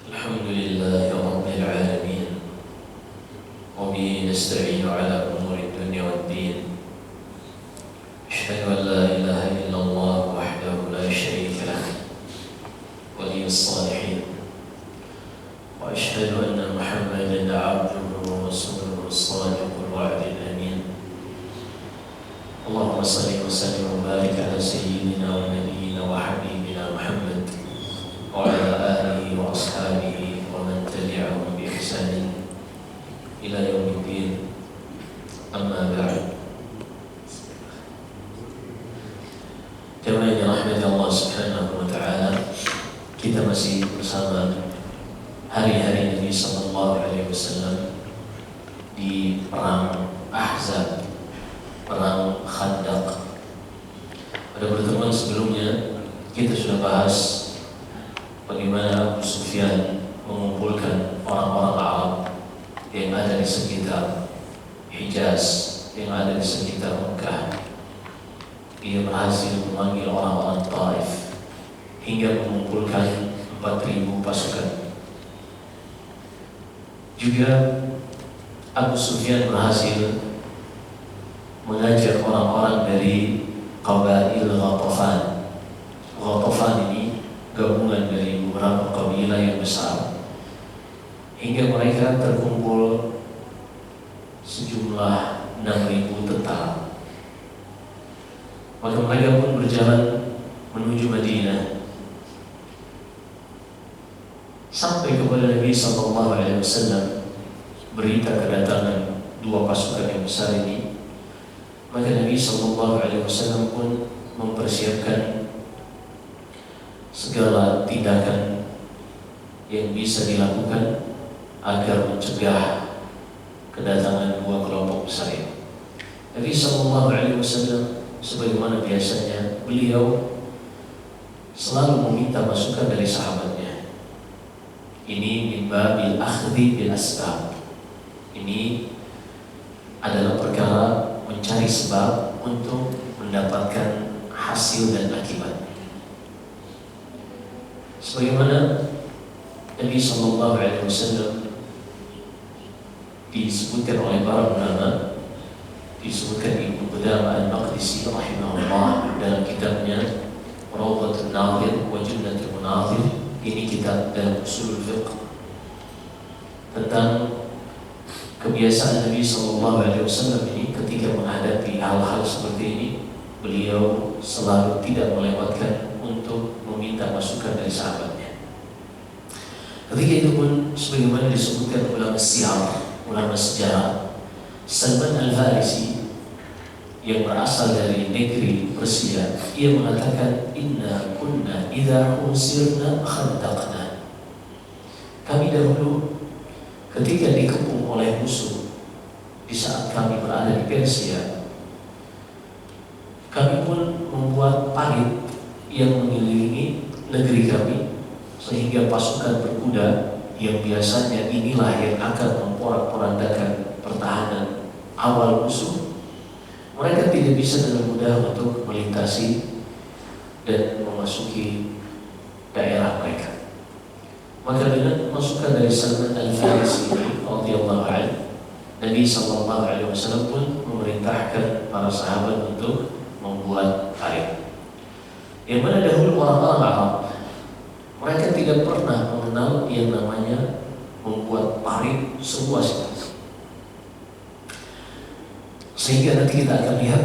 الحمد لله رب العالمين وبه نستعين على أمور الدنيا والدين أشهد أن لا إله إلا الله وحده لا شريك له ولي الصالحين وأشهد أن محمدا عبده ورسوله الصادق الوعد الأمين اللهم صل وسلم وبارك على سيدنا ونبينا وحبيبنا محمد وعلى آله وأصحابه ومن تبعهم بإحسان إلى يوم الدين أما بعد. Jemaah yang dirahmati Allah Subhanahu wa taala, kita masih bersama hari-hari Nabi sallallahu alaihi wasallam di perang Ahzab, perang Khandaq. Pada pertemuan sebelumnya kita sudah bahas bagaimana Abu Sufyan mengumpulkan orang-orang Arab yang ada di sekitar Hijaz, yang ada di sekitar Mekah. Dia berhasil memanggil orang-orang Taif hingga mengumpulkan 4.000 pasukan. Juga Abu Sufyan berhasil mengajak orang-orang dari Qabail Ghatafan. Ghatafan ini gabungan dari beberapa kabilah yang besar, hingga mereka terkumpul sejumlah 6.000 tentara. Maka mereka pun berjalan menuju Madinah. Sampai kepada Nabi SAW berita kedatangan dua pasukan yang besar ini, maka Nabi SAW pun mempersiapkan segala tindakan yang bisa dilakukan agar mencegah kedatangan dua kelompok besar ini. Nabi SAW sebagaimana biasanya, beliau selalu meminta masukan dari sahabatnya. Ini min babil akhdhi bil asbab. Ini adalah perkara mencari sebab untuk mendapatkan hasil dan akibat. Sebagaimana Nabi SAW disebutkan oleh para ulama, disebutkan Ibnu Qudamah Al-Maqdisi rahimahullah dalam kitabnya Rawdatun Nadhir wa Jannatul Munadhir. Ini kitab dalam usul fiqh tentang kebiasaan Nabi SAW ini ketika menghadapi hal-hal seperti ini, beliau selalu tidak melewatkan untuk meminta masukan dari sahabatnya. Ketika itu pun sebagaimana disebutkan ulama siyar, ulama sejarah, Salman Al-Farisi yang berasal dari negeri Persia, ia mengatakan, inna kunna idza usirna khandaqna. Kami dahulu ketika dikepung oleh musuh, di saat kami berada di Persia, kami pun membuat parit yang mengelilingi negeri kami, sehingga pasukan berkuda yang biasanya inilah yang akan memporak-porandakan pertahanan awal musuh, mereka tidak bisa dengan mudah untuk melintasi dan memasuki daerah mereka. Maka dengan masukan dari Salman Al-Farisi radhiyallahu anhu, Nabi SAW pun memerintahkan para sahabat untuk membuat parit. Yang mana dahulu orang-orang Arab, mereka tidak pernah mengenal yang namanya membuat parit seluas itu. Sehingga nanti kita akan lihat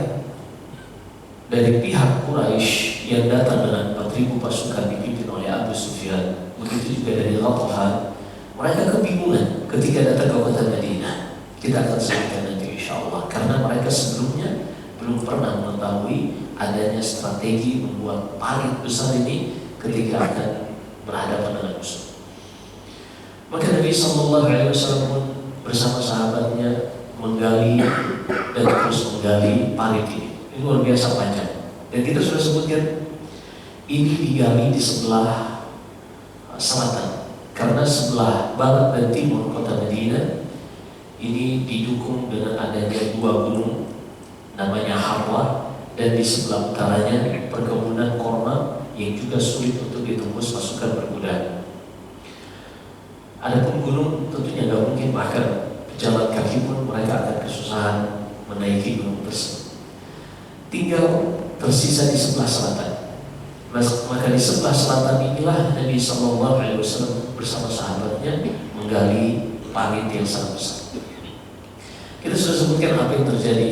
dari pihak Quraisy yang datang dengan 4.000 pasukan dipimpin oleh Abu Sufyan, begitu juga dari Ghatafan, mereka kebingungan ketika datang ke kota Madinah. Kita akan sebutkan nanti insyaallah, karena mereka sebelumnya belum pernah mengetahui adanya strategi membuat parit besar ini ketika akan berhadapan dengan musuh. Maka Nabi SAW pun bersama sahabatnya menggali dan terus menggali parit ini. Ini luar biasa panjang. Dan kita sudah sebutkan, ini digali di sebelah selatan, karena sebelah barat dan timur kota Madinah ini didukung dengan adanya dua gunung namanya Harwa, dan di sebelah utaranya perkebunan korma yang juga sulit untuk ditembus pasukan berkuda. Adapun gunung tentunya nggak mungkin, bahkan pejalan kaki pun mereka akan kesusahan menaiki gunung tersebut. Tinggal tersisa di sebelah selatan. Maka di sebelah selatan inilah Nabi SAW bersama sahabatnya menggali parit yang sangat besar. Kita sudah sebutkan apa yang terjadi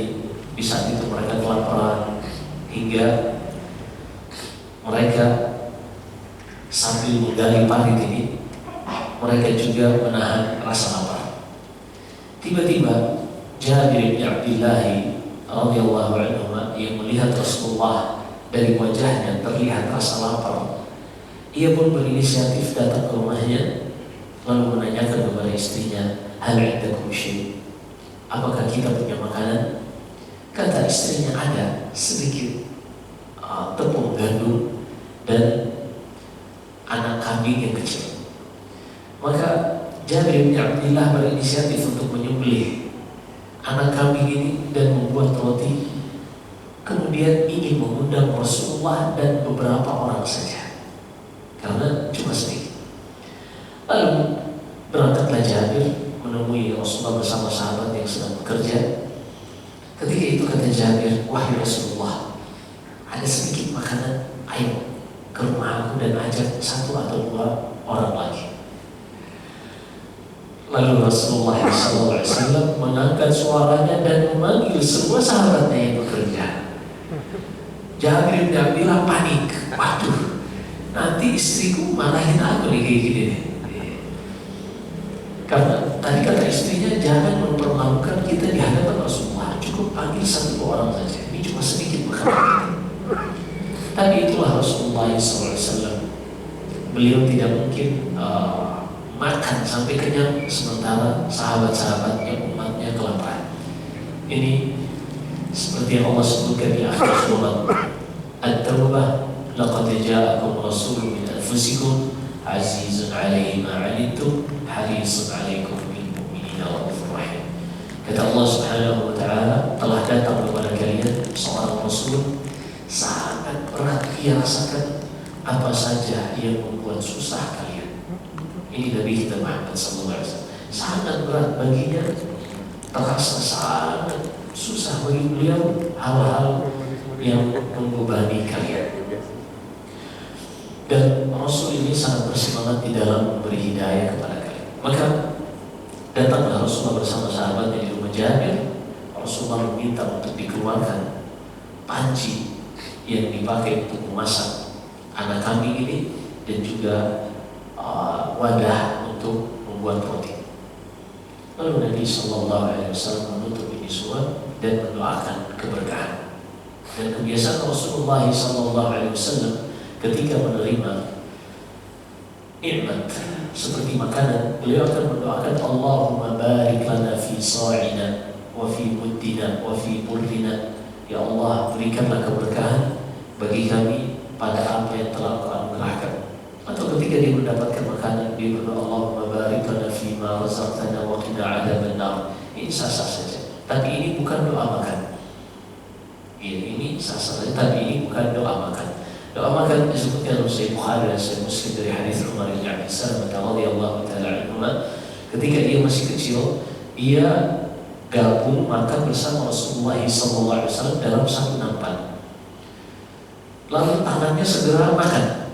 di saat itu. Mereka kelaparan hingga mereka sambil menggali parit ini, mereka juga menahan rasa lapar. Tiba-tiba Jabir bin Abdullah radhiyallahu anhu yang melihat Rasulullah, dari wajahnya terlihat rasa lapar. Ia pun berinisiatif datang ke rumahnya lalu menanyakan kepada istrinya, hal indakum syai', apakah kita punya makanan? Kata istrinya, ada sedikit tepung gandum dan anak kambing yang kecil. Maka Jabir bin Abdullah berinisiatif untuk menyembelih anak kambing ini dan membuat roti, kemudian ingin mengundang Rasulullah dan beberapa orang saja, karena cuma sedikit. Lalu berangkatlah Jabir menemui Rasulullah bersama sahabat yang sedang bekerja. Ketika itu kata Jabir, wahai Rasulullah, ada sedikit makanan, ayo ke rumah aku dan ajak 1 atau 2 orang lagi. Lalu Rasulullah SAW mengangkat suaranya dan memanggil semua sahabatnya yang bekerja. Jabir bin Abdullah panik, waduh, nanti istriku marahin aku nih kayak gini nih. Karena tadi kata istrinya, jangan mempermalukan kita di hadapan Rasulullah, cukup panggil 1 orang saja, ini cuma sedikit makanan. Tapi itulah Rasulullah SAW. Beliau tidak mungkin makan sampai kenyang sementara sahabat-sahabatnya, umatnya kelaparan. Ini seperti yang Allah sebutkan di akhir surat At-Taubah, laqad ja'akum rasulun min anfusikum azizun 'alaihi ma 'anittum harisun 'alaikum bil mu'minina raufur rahim. Kata Allah Subhanahu wa taala, telah datang kepada kalian seorang rasul, sangat berat ia rasakan apa saja yang membuat susah kalian. Ini Nabi kita Muhammad SAW, sangat berat baginya, terasa sangat susah bagi beliau hal-hal yang membebani kalian. Dan Rasul ini sangat bersemangat di dalam memberi hidayah kepada kalian. Maka datanglah Rasulullah bersama sahabatnya di rumah Jabir. Rasulullah meminta untuk dikeluarkan panci yang dipakai untuk memasak anak kambing ini dan juga wadah untuk membuat roti. Lalu Nabi SAW menutup ini semua dan mendoakan keberkahan. Dan kebiasaan Rasulullah SAW ketika menerima nikmat seperti makanan, beliau akan mendoakan, Allahumma barik lana fi sa'ina wa fi muddina wa fi burrina. Ya Allah, berikanlah keberkahan bagi kami pada apa yang telah Kau anugerahkan. Atau ketika dia mendapatkan makanan, dia berdoa, Allahumma barik lana fi ma razaqtana wa qina 'adzaban nar. Ini sah-sah saja. Tapi ini bukan doa makan. Ini sah-sah saja, tapi ini bukan doa makan. Doa makan disebutkan oleh Sahih Bukhari dan Sahih Muslim dari hadis Umar bin Abi Salamah radhiyallahu taala anhu. Ketika dia masih kecil, dia gabung makan bersama Rasulullah SAW dalam satu nampan. Lalu tangannya segera makan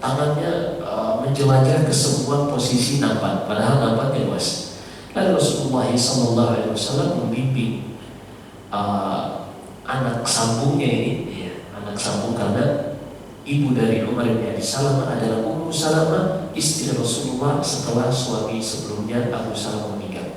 tangannya menjelajah ke semua posisi nampan, padahal nampannya luas. Lalu Rasulullah SAW membimbing anak sambungnya ini, anak sambung karena ibu dari Umar bin Abi Salamah adalah Ummu Salamah, istri Rasulullah setelah suami sebelumnya Abu Salamah meninggal.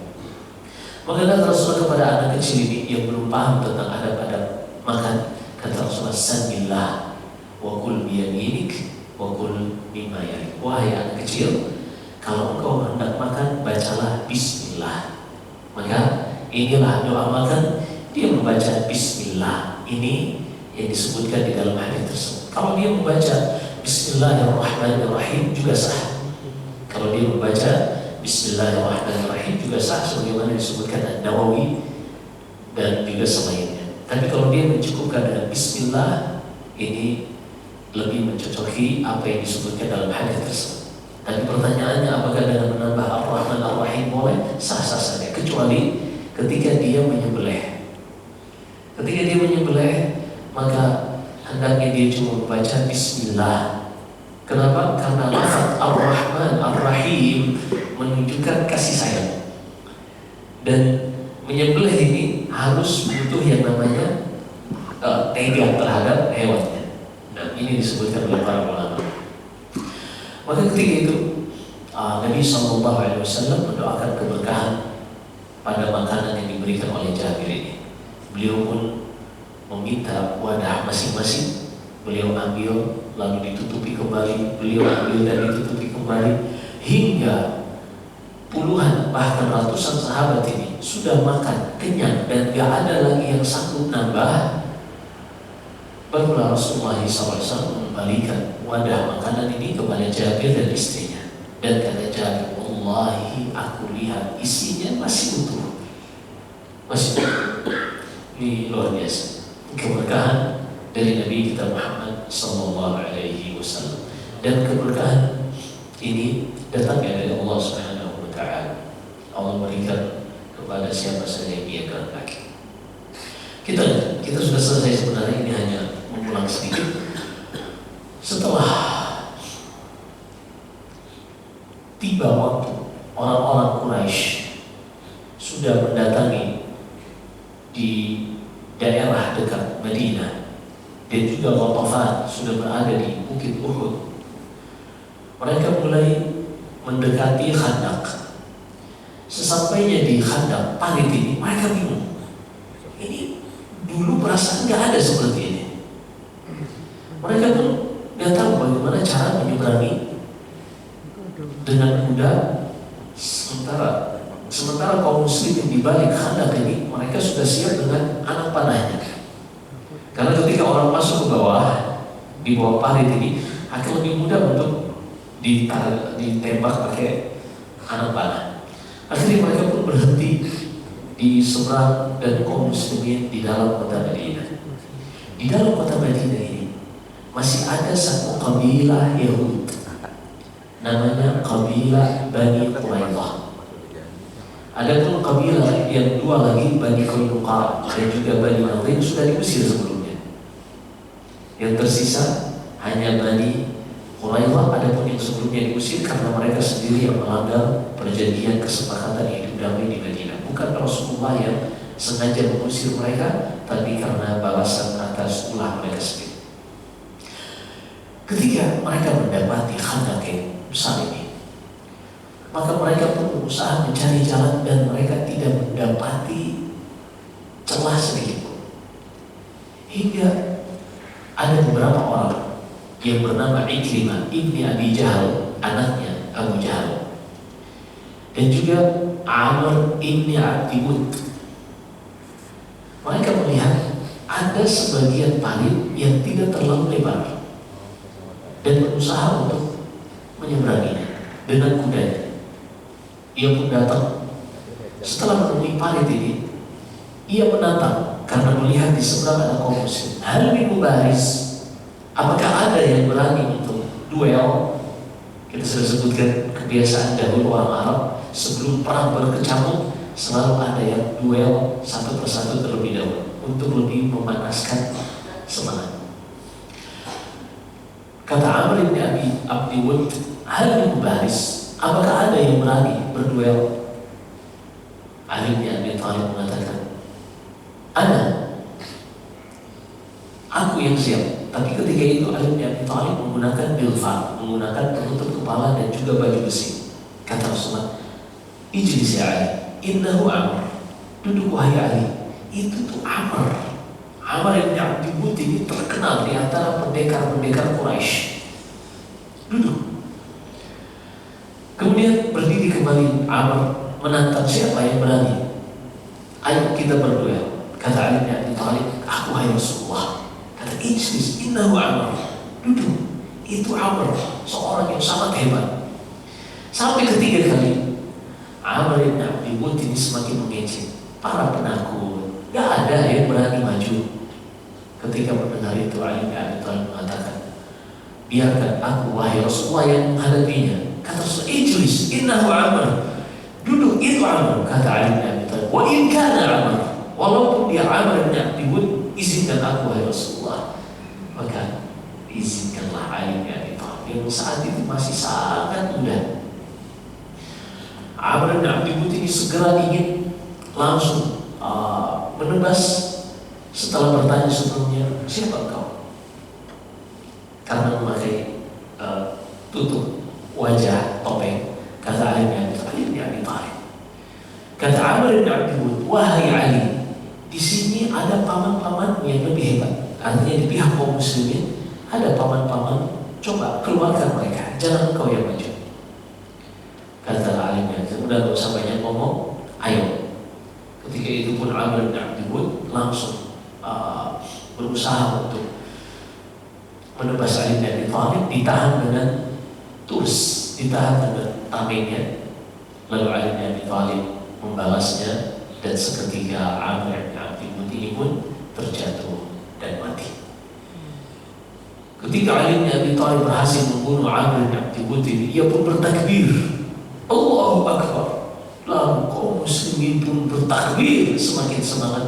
Maka kata Rasulullah kepada anak kecil ini yang belum paham tentang adab-adab makan, kata Rasulullah, Sanillah wa kul biyaminik wa kul mimma yalik. Wahai anak kecil, kalau engkau hendak makan, bacalah Bismillah. Maka inilah doa makan, dia membaca Bismillah. Ini yang disebutkan di dalam hadis tersebut. Kalau dia membaca Bismillahirrahmanirrahim juga sah. Kalau dia membaca Bismillahirrahmanirrahim juga sah, sebagaimana disebutkan An-Nawawi dan juga selainnya. Tapi kalau dia mencukupkan dengan Bismillah, ini lebih mencocoki apa yang disebutkan dalam hadis tersebut. Tapi pertanyaannya, apakah dengan menambah Ar-Rahman Ar-Rahim boleh? Sah-sah saja, kecuali ketika dia menyembelih. Ketika dia menyembelih, maka hendaknya dia cuma membaca Bismillah. Kenapa? Karena lafaz Ar-Rahman Ar-Rahim menunjukkan kasih sayang. Dan menyembelih ini harus butuh yang namanya tega terhadap hewannya. Dan ini disebutkan oleh para ulama. Maka ketika itu Nabi SAW mendoakan keberkahan pada makanan yang diberikan oleh Jabir ini. Beliau pun meminta wadah masing-masing, beliau ambil lalu ditutupi kembali, beliau ambil dan ditutupi kembali, hingga puluhan bahkan ratusan sahabat ini sudah makan kenyang dan gak ada lagi yang sanggup nambah. Barulah Rasulullah SAW mengembalikan wadah makanan ini kepada Jabir dan istrinya. Dan kata Jabir, wallahi aku lihat isinya masih utuh, masih utuh. Ini luar biasa keberkahan dari Nabi kita Muhammad SAW. Dan keberkahan ini datangnya dari Allah Subhanahu wa Ta'ala. Allah berikan kepada siapa saja yang Dia kehendaki. Kita sudah selesai sebenarnya, ini hanya mengulang sedikit. Setelah tiba waktu orang-orang Quraisy sudah mendatangi di daerah dekat Madinah dan juga Ghatafan sudah berada di Bukit Uhud, mereka mulai mendekati Khandaq. Sesampainya di Khandaq, parit ini, mereka bingung. Ini dulu perasaan nggak ada seperti ini. Mereka pun nggak tahu bagaimana cara menyeberangi dengan mudah. Sementara kaum muslimin di balik Khandaq ini, mereka sudah siap dengan anak panahnya. Karena ketika orang masuk ke bawah, di bawah parit ini, akan lebih mudah untuk ditembak pakai anak panah. Akhirnya mereka pun berhenti di seberang dan kaum muslimin di dalam kota Madinah. Di dalam kota Madinah ini masih ada satu kabilah Yahud, namanya kabilah Bani Quraidah. Ada pun kabilah yang dua lagi, Bani Qainuqa dan juga Bani Nadir, sudah diusir sebelumnya. Yang tersisa hanya Bani Quraidah. Ada pun yang sebelumnya diusir karena mereka sendiri yang melanggar perjanjian kesepakatan hidup damai di Madinah. Bukan Rasulullah yang sengaja mengusir mereka, tapi karena balasan atas ulah mereka sendiri. Ketika mereka mendapati Khandaq yang besar ini, maka mereka pun berusaha mencari jalan dan mereka tidak mendapati celah sedikit pun. Hingga ada beberapa orang yang bernama Ikrimah ibni Abi Jahal, anaknya Abu Jahal, dan juga Amr ibni Abdi Wud. Mereka melihat ada sebagian parit yang tidak terlalu lebar dan berusaha untuk menyeberanginya dengan kudanya. Ia pun datang. Setelah menemui parit ini, ia menantang karena melihat di seberang ada kaum muslim. Hal min mubaris, apakah ada yang berani untuk duel? Kita sudah sebutkan kebiasaan dahulu orang Arab sebelum perang berkecamuk selalu ada yang duel satu persatu terlebih dahulu untuk lebih memanaskan semangat. Kata Amr bin Abdi Wud, hal min mubaris, apakah ada yang berani berduel? Ali bin Abi Thalib mengatakan, aku yang siap. Tapi ketika itu Ali bin Abi Thalib menggunakan bilfa, menggunakan penutup kepala dan juga baju besi. Kata Rasulullah, ijlis ya Ali, innahu Amr, duduk wahai Ali, itu tuh Amr. Amr bin Abdi Wud ini terkenal di antara pendekar-pendekar Quraisy. Duduk. Kemudian berdiri kembali Amr menantang, siapa yang berani? Ayo kita berduel. Kata Ali bin Abi Thalib, aku hai Rasulullah. Kata ijlis, innahu Amr, duduk, itu Amr, seorang yang sangat hebat. Sampai ketiga kali Amr bin Abdi Wud ini semakin mengejek. Para penakut, gak ada yang berani maju. Ketika mendengar itu, Ali bin Abi Thalib mengatakan, biarkan aku wahai Rasulullah yang menghadapinya. Kata ijlis, innahu amal. Duduk, itu amal, kata Ali bin Abi Thalib. Wa in kana amal, walaupun dia Amr bin Abdi Wud, izinkan aku wahai Rasulullah. Maka izinkanlah Ali bin Abi Thalib yang saat itu masih sangat muda. Amr bin Abdi Wud ini segera ingin langsung menebas. Setelah bertanya sebelumnya, siapa engkau? Karena memakai tutup wajah topeng, kata Ali bin Abi Thalib. Kata Amr bin Abdi Wud, wahai Ali, di sini ada paman-paman yang lebih hebat. Artinya di pihak kaum muslimin ada paman-paman, coba keluarkan mereka, jangan engkau yang maju. Kata Ali bin Abi Thalib, udah gak usah banyak ngomong, ayo. Ketika itu pun Amr bin Abdi Wud langsung berusaha untuk menebas Ali bin Abi Thalib, ditahan dengan turs, ditahan dengan tamengnya. Lalu Ali bin Abi Thalib membalasnya, dan seketika Amr bin Abdi Wud ini pun terjatuh dan mati. Ketika Ali bin Abi Thalib berhasil membunuh Amr bin Abdi Wud ini, ia pun bertakbir, Allahu Akbar. Lalu kaum muslimin pun bertakbir, semakin semangat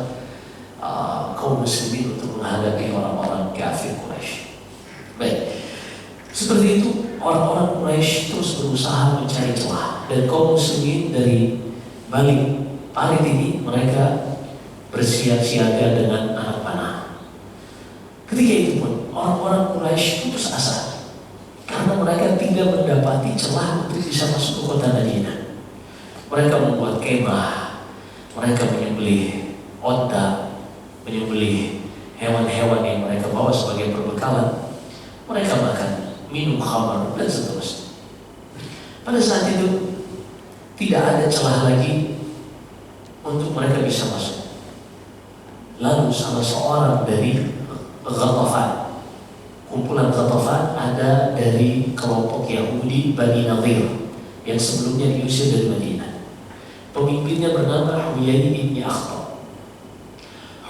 kaum muslimin untuk menghadapi orang-orang kafir Quraisy. Baik, seperti itu orang-orang Quraisy terus berusaha mencari celah, dan kaum muslimin dari balik parit ini mereka bersiap-siaga dengan anak panah. Ketika itu pun orang-orang Quraisy putus asa karena mereka tidak mendapati celah untuk bisa masuk ke kota Madinah. Mereka membuat kemah, mereka menyembelih onta, menyembelih hewan-hewan yang mereka bawa sebagai perbekalan. Mereka makan, minum khamar, dan seterusnya. Pada saat itu tidak ada celah lagi untuk mereka bisa masuk. Lalu salah seorang dari Ghatafan, kumpulan Ghatafan ada dari kelompok Yahudi Bani Nadir yang sebelumnya diusir dari Madinah. Pemimpinnya bernama Huyai bin Akhtab.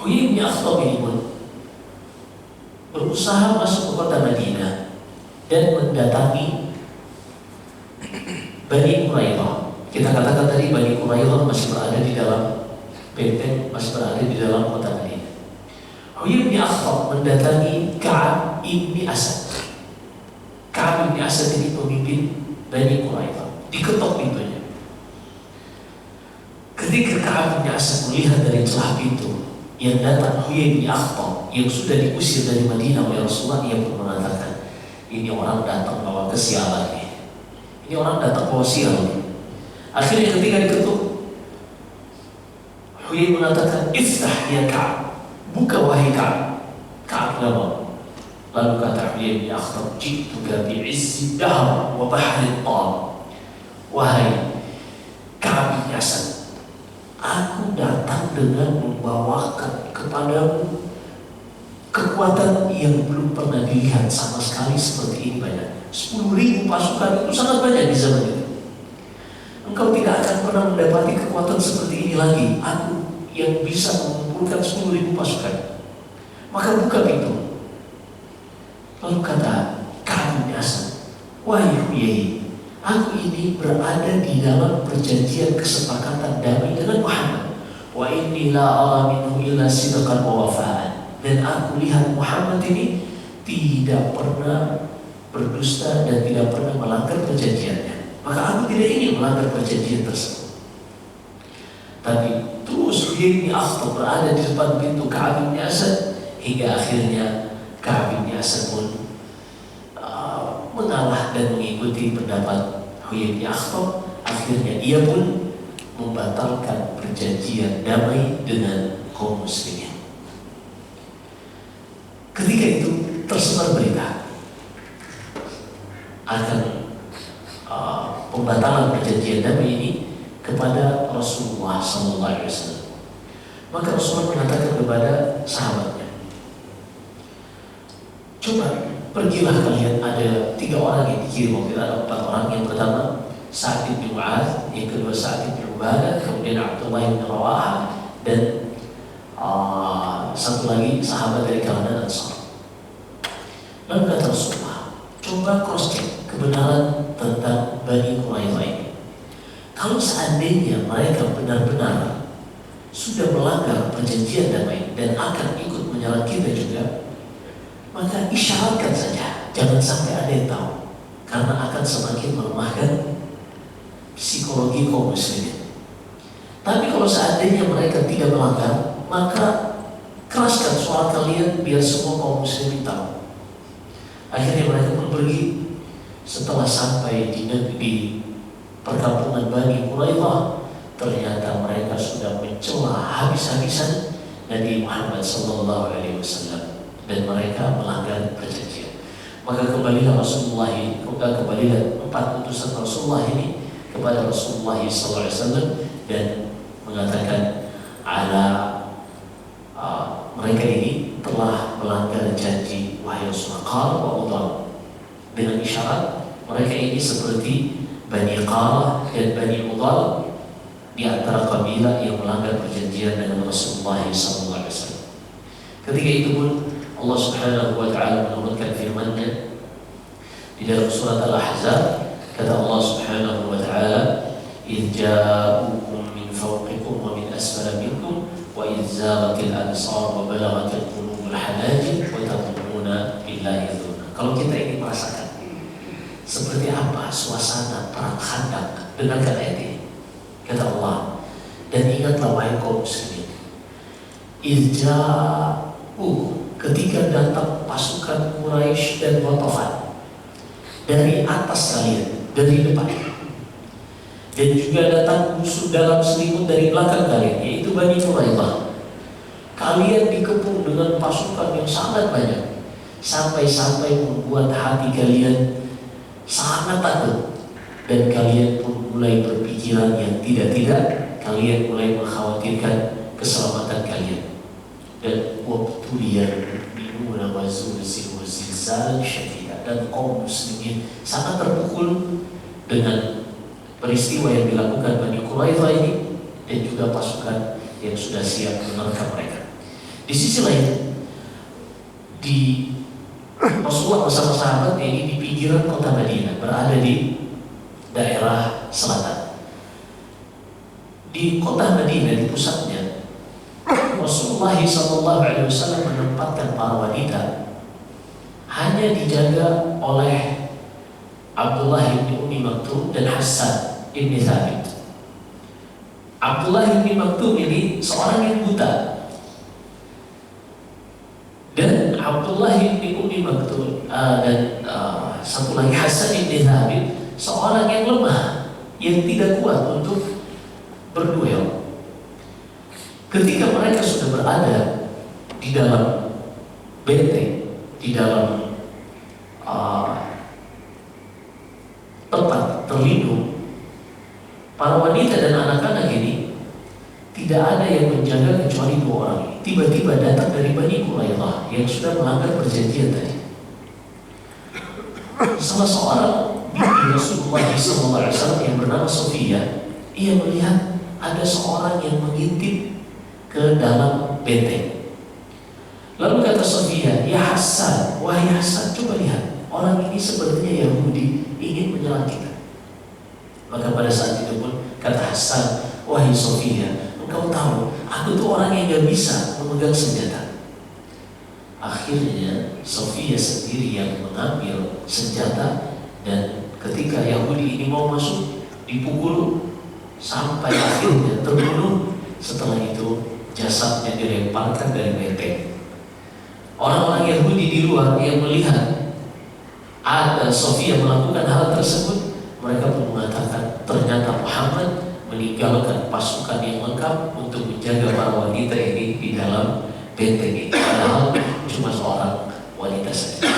Huyai bin Akhtab ini pun berusaha masuk ke kota Madinah dan mendatangi Bani Quraidah. Kita katakan tadi Bani Quraidah masih berada di dalam benteng, masih berada di dalam kota Madinah. Huyai bin Akhtab mendatangi Ka'ab bin Asad. Ka'ab bin Asad ini pemimpin Bani Quraidah. Diketok pintunya. Ketika Ka'ab bin Asad melihat dari celah pintu yang datang Huyai bin Akhtab yang sudah diusir dari Madinah oleh Rasulullah, ia pun mengatakan, ini orang datang bawa kesialan nih. Ini orang datang bawa sial nih. Akhirnya ketika diketuk, Huyai mengatakan, iftah ya Ka'ab, buka wahai Ka'ab. Ka'ab gak mau. Lalu kata Huyai bin Akhtab, jituka bi'izzi dahr wa bahri tal. Wahai Ka'ab bin Asad, aku datang dengan membawakan kepadamu kekuatan yang belum pernah dilihat sama sekali seperti ini banyak. 10.000 pasukan itu sangat banyak di zaman itu. Engkau tidak akan pernah mendapati kekuatan seperti ini lagi. Aku yang bisa mengumpulkan 10.000 pasukan. Maka buka pintu. Lalu kata Ka'ab bin Asad, wahai Huyai, aku ini berada di dalam perjanjian kesepakatan damai dengan Muhammad. Wa inni la ara minhu illa sidqan wa wafa'an. Dan aku lihat Muhammad ini tidak pernah berdusta dan tidak pernah melanggar perjanjiannya. Maka aku tidak ingin melanggar perjanjian tersebut. Tapi terus Huyai bin Akhtab berada di depan pintu Ka'ab bin Asad hingga akhirnya Ka'ab bin Asad pun mengalah dan mengikuti pendapat Huyai bin Akhtab. Akhirnya ia pun membatalkan perjanjian damai dengan kaum muslimin. Ketika itu tersebar berita akan pembatalan perjanjian damai ini kepada Rasulullah SAW. Maka Rasulullah mengatakan kepada sahabatnya, coba pergilah kalian, ada 3 orang yang dikirim waktu itu, ada 4 orang. Yang pertama Sa'd bin Mu'adz, yang kedua Sa'd bin Ubadah, kemudian Abdullah bin Rawaha, dan satu lagi sahabat dari kalangan Ansar. Lalu kata Rasulullah, coba cross check kebenaran tentang Bani Quraidah ini. Kalau seandainya mereka benar-benar sudah melanggar perjanjian damai dan akan ikut menyerang kita juga, maka isyaratkan saja, jangan sampai ada yang tahu, karena akan semakin melemahkan psikologi kaum muslimin. Tapi kalau seandainya mereka tidak melanggar, maka keraskan suara kalian biar semua kaum muslimin tahu. Akhirnya mereka pun pergi. Setelah sampai di perkampungan Bani Quraidah, ternyata mereka sudah mencela habis-habisan Nabi Muhammad SAW dan mereka melanggar perjanjian. Maka kembalilah Rasulullah, kembalilah 4 utusan Rasulullah ini kepada Rasulullah SAW dan mengatakan mereka ini telah melanggar janji wahai Rasulullah qala wa udal, dengan isyarat mereka ini seperti Bani Qarah dan Bani Udal, di antara kabilah yang melanggar perjanjian dengan Rasulullah SAW. Ketika itu pun Allah Subhanahu wa Ta'ala menurunkan firman-Nya di dalam surat Al-Ahzab. Kata Allah Subhanahu wa Ta'ala, "Idz ja'ukum min fawqikum wa min asfala minkum wa idz zaghatil absar wa balaghatil qulubul hanajir wa tadhunnuna billahi dzunna." Kalau kita ini merasakan seperti apa suasana perang Khandaq, dengarkan ayat ini. Kata Allah, dan ingatlah wahai kaum muslimin, ketika datang pasukan Quraisy dan Ghatafan dari atas kalian, dari depan, dan juga datang musuh dalam selimut dari belakang kalian, yaitu Bani Quraidah. Kalian dikepung dengan pasukan yang sangat banyak, sampai-sampai membuat hati kalian sangat takut, dan kalian pun mulai berpikiran yang tidak-tidak. Kalian mulai mengkhawatirkan keselamatan kalian. Dan wabtuliyan mu'minuna wa zulzilu zilzalan syadida, dan kaum muslimin sangat terpukul dengan peristiwa yang dilakukan Bani Quraidah ini dan juga pasukan yang sudah siap menerkam mereka. Di sisi lain, di Rasulullah bersama sahabat ini di pinggiran kota Madinah, berada di daerah selatan. Di kota Madinah, di pusatnya, Rasulullah SAW menempatkan para wanita hanya dijaga oleh Abdullah bin Ummi Maktum dan Hassan bin Thabit. Abdullah bin Maktum ini seorang yang buta, dan Abdullah bin Ummi Maktum dan satu lagi Hassan bin Thabit, seorang yang lemah, yang tidak kuat untuk berduel. Ketika mereka sudah berada di dalam benteng, di dalam tempat terlindung, para wanita dan anak-anak ini tidak ada yang menjaga kecuali 2 orang. Tiba-tiba datang dari Bani Quraidah yang sudah melanggar perjanjian tadi. Salah seorang bibi Rasulullah SAW yang bernama Sofia, ia melihat ada seorang yang mengintip ke dalam benteng. Lalu kata Sofia, "Ya Hasan, wahai Hasan, coba lihat, orang ini sepertinya Yahudi, ingin menyerang kita." Maka pada saat itu pun kata Hasan, "Wahai Sofia, engkau tahu, aku tuh orang yang gak bisa memegang senjata." Akhirnya Sofia sendiri yang mengambil senjata, dan ketika Yahudi ini mau masuk, dipukul sampai akhirnya terbunuh. Setelah itu jasadnya dilemparkan dari benteng. Orang-orang Yahudi di luar yang melihat ada Sofia melakukan hal tersebut, mereka pun mengatakan ternyata Muhammad meninggalkan pasukan yang lengkap untuk menjaga para wanita ini di dalam benteng ini, padahal cuma seorang wanita saja.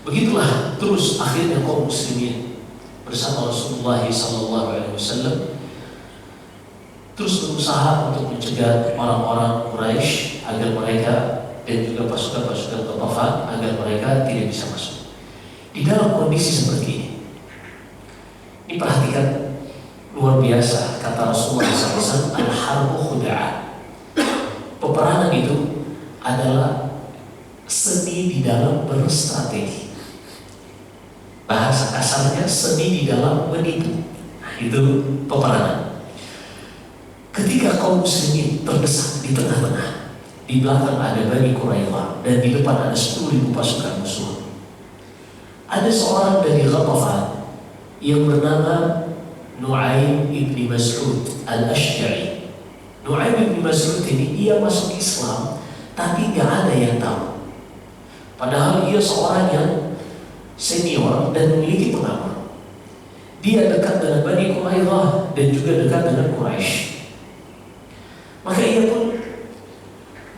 Begitulah terus akhirnya kaum muslimin bersama Rasulullah SAW terus berusaha untuk mencegah orang-orang Quraisy agar mereka dan juga pasukan-pasukan Ghatafan agar mereka tidak bisa masuk. Di dalam kondisi seperti ini perhatikan luar biasa kata Rasulullah SAW, al-harbu khuda'ah. Peperangan itu adalah seni di dalam berstrategi. Bahasa kasarnya seni di dalam menipu. Nah, itu peperangan. Ketika kaum muslimin terdesak di tengah-tengah, di belakang ada Bani Quraidah dan di depan ada 10.000 pasukan musuh. Ada seorang dari Ghatafan yang bernama Nu'aim ibn Mas'ud al-Ash'ari. Nu'aim ibn Mas'ud ini ia masuk Islam, tapi gak ada yang tahu. Padahal ia seorang yang senior dan memiliki pengalaman. Dia dekat dengan Bani Quraidah dan juga dekat dengan Quraisy. Maka ia pun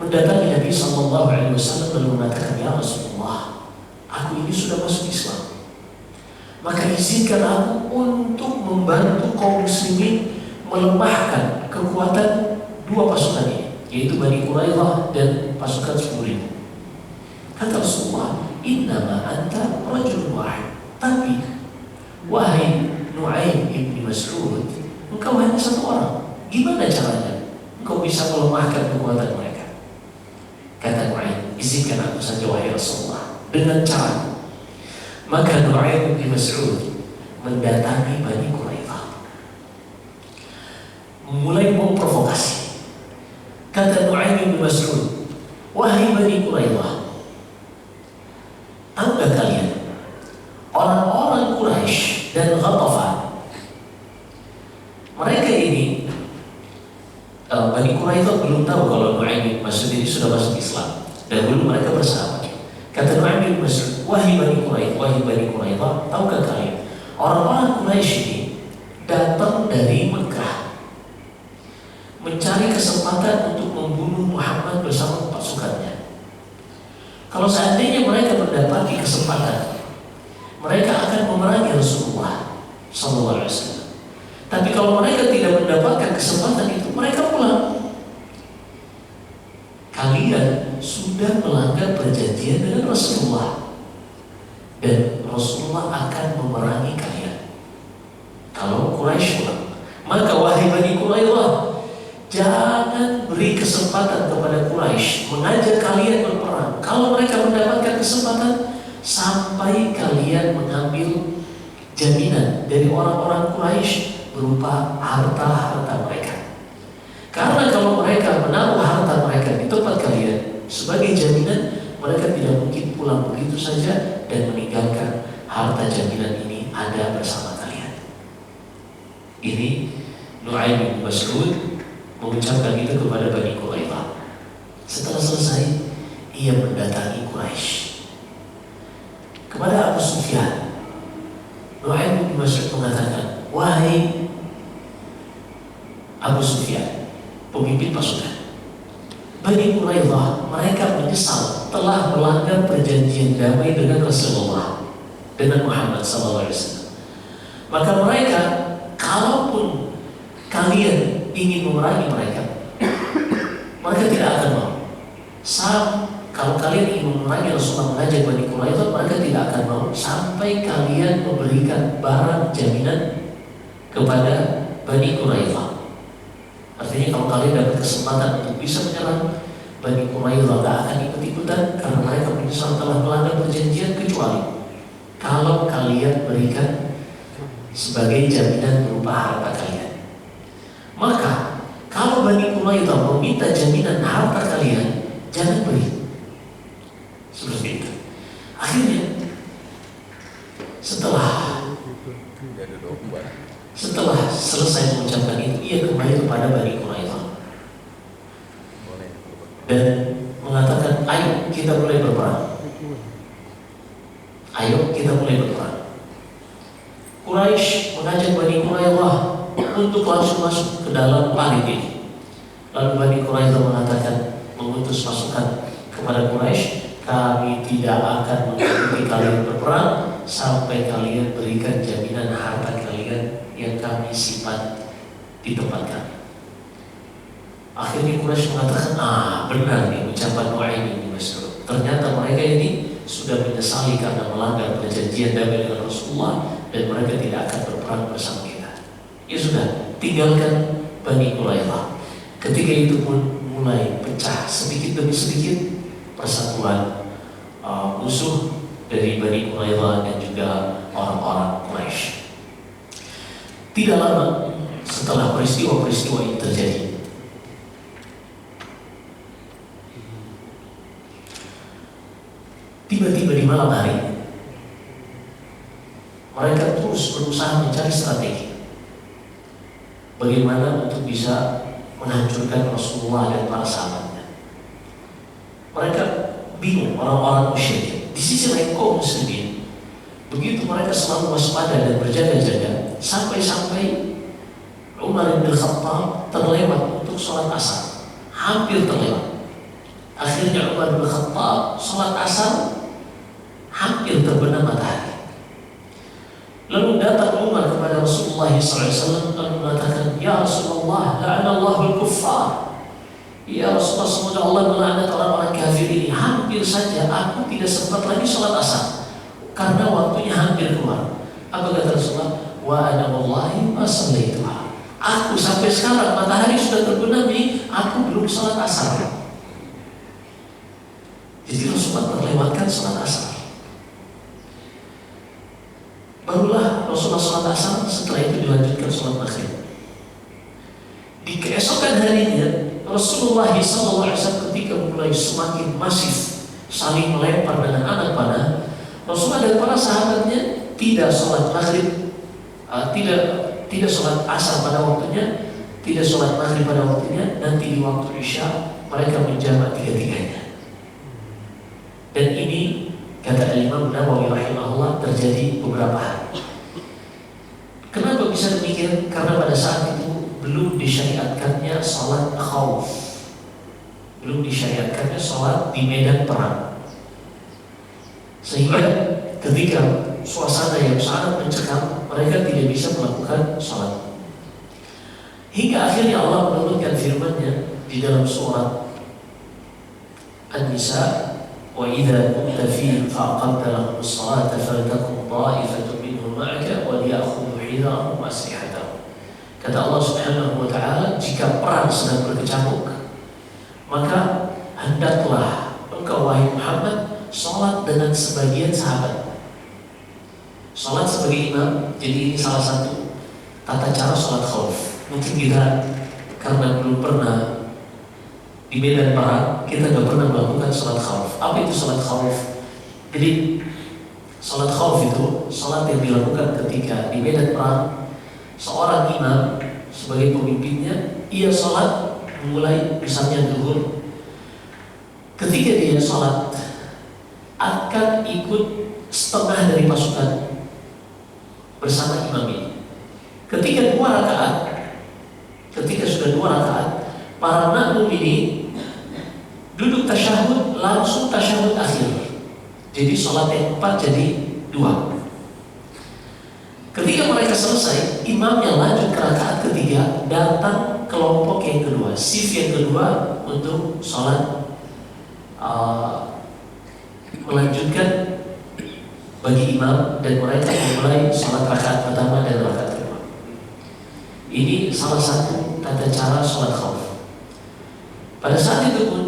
mendatangi Nabi SAW lalu mengatakan, "Ya Rasulullah, aku ini sudah masuk Islam. Maka izinkan aku untuk membantu kaum muslimin melemahkan kekuatan dua pasukan ini, yaitu Bani Quraidah dan pasukan 10.000." Kata Rasulullah, "Innama anta rajul wahid." Tapi wahai Nu'aim ibn Mas'ud, engkau hanya satu orang. Gimana caranya engkau bisa melemahkan kekuatan mereka? Kata Nu'aim, "Izinkan aku saja wahai Rasulullah dengan cara." Maka Nu'aim bin Mas'ud mendatangi Bani Quraidah, mulai memprovokasi. Kata Nu'aim bin Mas'ud, "Wahai Bani Quraidah, tahukah kalian orang-orang Quraisy dan Ghatafan, mereka ini Bani Quraidah belum tahu kalau Nu'aim bin Mas'ud ini sudah masuk Islam. Dahulu mereka bersahabat. Kata Nu'aim bin Mas'ud, wahai Bani Quraidah, tahukah kalian orang-orang Quraisy ini datang dari Mekah mencari kesempatan untuk membunuh Muhammad bersama pasukannya. Kalau seandainya mereka mendapati kesempatan, mereka akan memerangi Rasulullah SAW. Tapi kalau mereka tidak mendapatkan kesempatan itu, mereka pulang. Kalian sudah melanggar perjanjian dengan Rasulullah, dan Rasulullah akan memerangi kalian kalau Quraisy pulang. Maka wahai Bani Quraidah, jangan beri kesempatan kepada Quraisy mengajak kalian berperang. Kalau mereka mendapatkan kesempatan, sampai kalian mengambil jaminan dari orang-orang Quraisy berupa harta-harta mereka. Karena kalau mereka menaruh harta mereka di tempat kalian sebagai jaminan, mereka tidak mungkin pulang begitu saja dan meninggalkan harta jaminan ini ada bersama kalian. Ini Nu'aim bin Mas'ud mengucapkan itu kepada Bani Quraidah. Setelah selesai, ia mendatangi Quraisy. Kepada Abu Sufyan, Nu'aim bin Mas'ud mengatakan, wahai Abu Sufyan, pemimpin pasukan, Bani Quraidah mereka menyesal telah melanggar perjanjian damai dengan Rasulullah, dengan Muhammad SAW. Maka mereka, kalaupun kalian ingin memerangi mereka, mereka tidak akan mau. Kalau kalian ingin memerangi Rasulullah, mengajak Bani Quraidah, mereka tidak akan mau sampai kalian memberikan barang jaminan kepada Bani Quraidah. Artinya kalau kalian dapat kesempatan untuk bisa menyerang Bani Quraidah, gak akan ikut-ikutan karena mereka menyesal telah melanggar perjanjian, kecuali kalau kalian berikan sebagai jaminan berupa harta kalian. Maka kalau Bani Quraidah meminta jaminan harta kalian, jangan beri. Seperti itu. Akhirnya setelah selesai mengucapkan itu, ia kembali kepada Bani Quraidah dan mengatakan, ayo kita mulai berperang. Ayo kita mulai berperang. Quraisy mengajak Bani Quraidah untuk langsung masuk ke dalam parit ini. Lalu Bani Quraidah mengatakan, mengutus pasukan kepada Quraisy, kami tidak akan mengikuti kalian berperang sampai kalian berikan jaminan harta kalian yang kami simpan di tempat kami. Akhirnya Quraisy mengatakan, benar nih ucapan Nu'aim bin Mas'ud. Ternyata mereka ini sudah menyesali karena melanggar perjanjian damai dengan Rasulullah, dan mereka tidak akan berperang bersama kita. Ya sudah, tinggalkan Bani Quraidah. Ketika itu pun mulai pecah sedikit demi sedikit persatuan musuh dari Bani Quraidah dan juga orang-orang Quraisy. Tidak lama setelah peristiwa-peristiwa ini terjadi, tiba-tiba di malam hari mereka terus berusaha mencari strategi bagaimana untuk bisa menghancurkan Rasulullah dan para sahabatnya. Mereka bingung, orang-orang musyrik. Di sisi lain kaum muslimin, begitu mereka selalu waspada dan berjaga-jaga, sampai-sampai Umar bin Khattab terlewat untuk sholat asar, hampir terlewat. Akhirnya Umar bin Khattab sholat asar hampir terbenam matahari. Lalu datang Umar kepada Rasulullah SAW dan mengatakan, "Ya Rasulullah, la'anallahu al-kuffar." Ya Rasulullah, semoga Allah melaknat orang-orang kafir ini. Hampir saja aku tidak sempat lagi sholat asar karena waktunya hampir keluar. Apa kata Rasulullah? "Wa ana wallahi ma shallaituha." Aku sampai sekarang matahari sudah terbenam ini, aku belum sholat asar. Jadi Rasulullah terlewatkan sholat asar. Barulah Rasulullah sholat asar, setelah itu dilanjutkan sholat maghrib. Di keesokan harinya Rasulullah SAW ketika mulai semakin masif saling melempar dengan anak panah, Rasulullah dan para sahabatnya tidak sholat maghrib, tidak sholat asar pada waktunya, tidak sholat maghrib pada waktunya. Nanti di waktu isya mereka menjamak tiga-tiganya. Dan ini kata Imam Nawawi rahimahullah terjadi beberapa hari. Kenapa bisa demikian? Karena pada saat itu belum disyariatkannya sholat khauf, belum disyariatkannya sholat di medan perang, sehingga ketika suasana yang sangat mencekam mereka tidak bisa melakukan sholat. Hingga akhirnya Allah menurunkan firman-Nya di dalam surat An-Nisa, وَإِذَا كُنْتَ فِيهِمْ فَأَقَمْتَ لَهُمُ الصَّلَاةَ فَلْتَقُمْ طَائِفَةٌ مِّنْهُمْ مَعَكَ وَلْيَأْخُذُوا حِذَرَهُمْ وَأَسْلِحَتَهُمْ. Kata Allah Subhanahu wa Ta'ala, jika perang sedang berkecamuk, maka hendaklah engkau wahai Muhammad sholat dengan sebagian sahabat. Sholat sebagai imam. Jadi ini salah satu tata cara sholat khauf. Mungkin kita karena belum pernah di medan perang, kita nggak pernah melakukan sholat khauf. Apa itu sholat khauf? Jadi sholat khauf itu sholat yang dilakukan ketika di medan perang. Seorang imam sebagai pemimpinnya, ia sholat mulai misalnya zuhur. Ketika dia sholat, akan ikut setengah dari pasukan bersama imam ini. Ketika sudah dua rakaat, para makmum ini duduk tasyahud, langsung tasyahud akhir. Jadi sholat yang 4 jadi 2. Ketika mereka selesai, imamnya lanjut ke rakaat ketiga, datang kelompok yang kedua, shift yang kedua untuk sholat melanjutkan bagi imam, dan mereka memulai sholat rakaat pertama dan rakaat kedua. Ini salah satu tata cara sholat khauf. Pada saat itu pun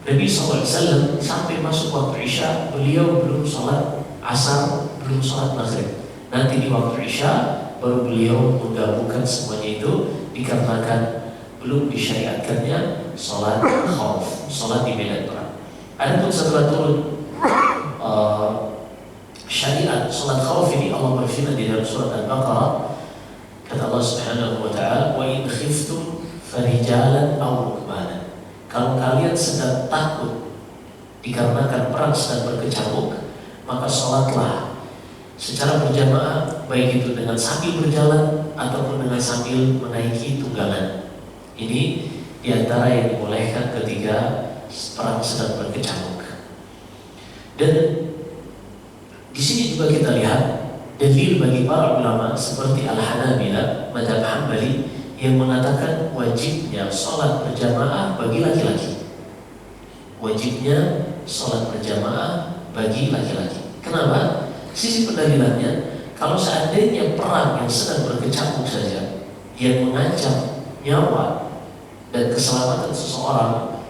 Nabi SAW sampai masuk waktu isya, beliau belum sholat asar, belum sholat maghrib. Nanti di waktu isya baru beliau menggabungkan semuanya itu, dikarenakan belum disyariatkannya sholat khauf, sholat di medan perang. Adapun setelah turun syariat sholat khauf ini, Allah berfirman di dalam surat Al-Baqarah, kata Allah Subhanahu wa Ta'ala, "Wa in khiftum farijalan aw rukbanan." Kalau kalian sedang takut dikarenakan perang sedang berkecamuk, maka sholatlah secara berjamaah, baik itu dengan sambil berjalan ataupun dengan sambil menaiki tunggangan. Ini diantara yang dibolehkan ketika perang sedang berkecamuk. Dan di sini juga kita lihat dalil bagi para ulama seperti Al-Hanabilah, mazhab Hambali, yang mengatakan wajibnya sholat berjamaah bagi laki-laki. Wajibnya sholat berjamaah bagi laki-laki. Kenapa? Sisi pendalilannya, kalau seandainya perang yang sedang berkecamuk saja, yang mengancam nyawa dan keselamatan seseorang,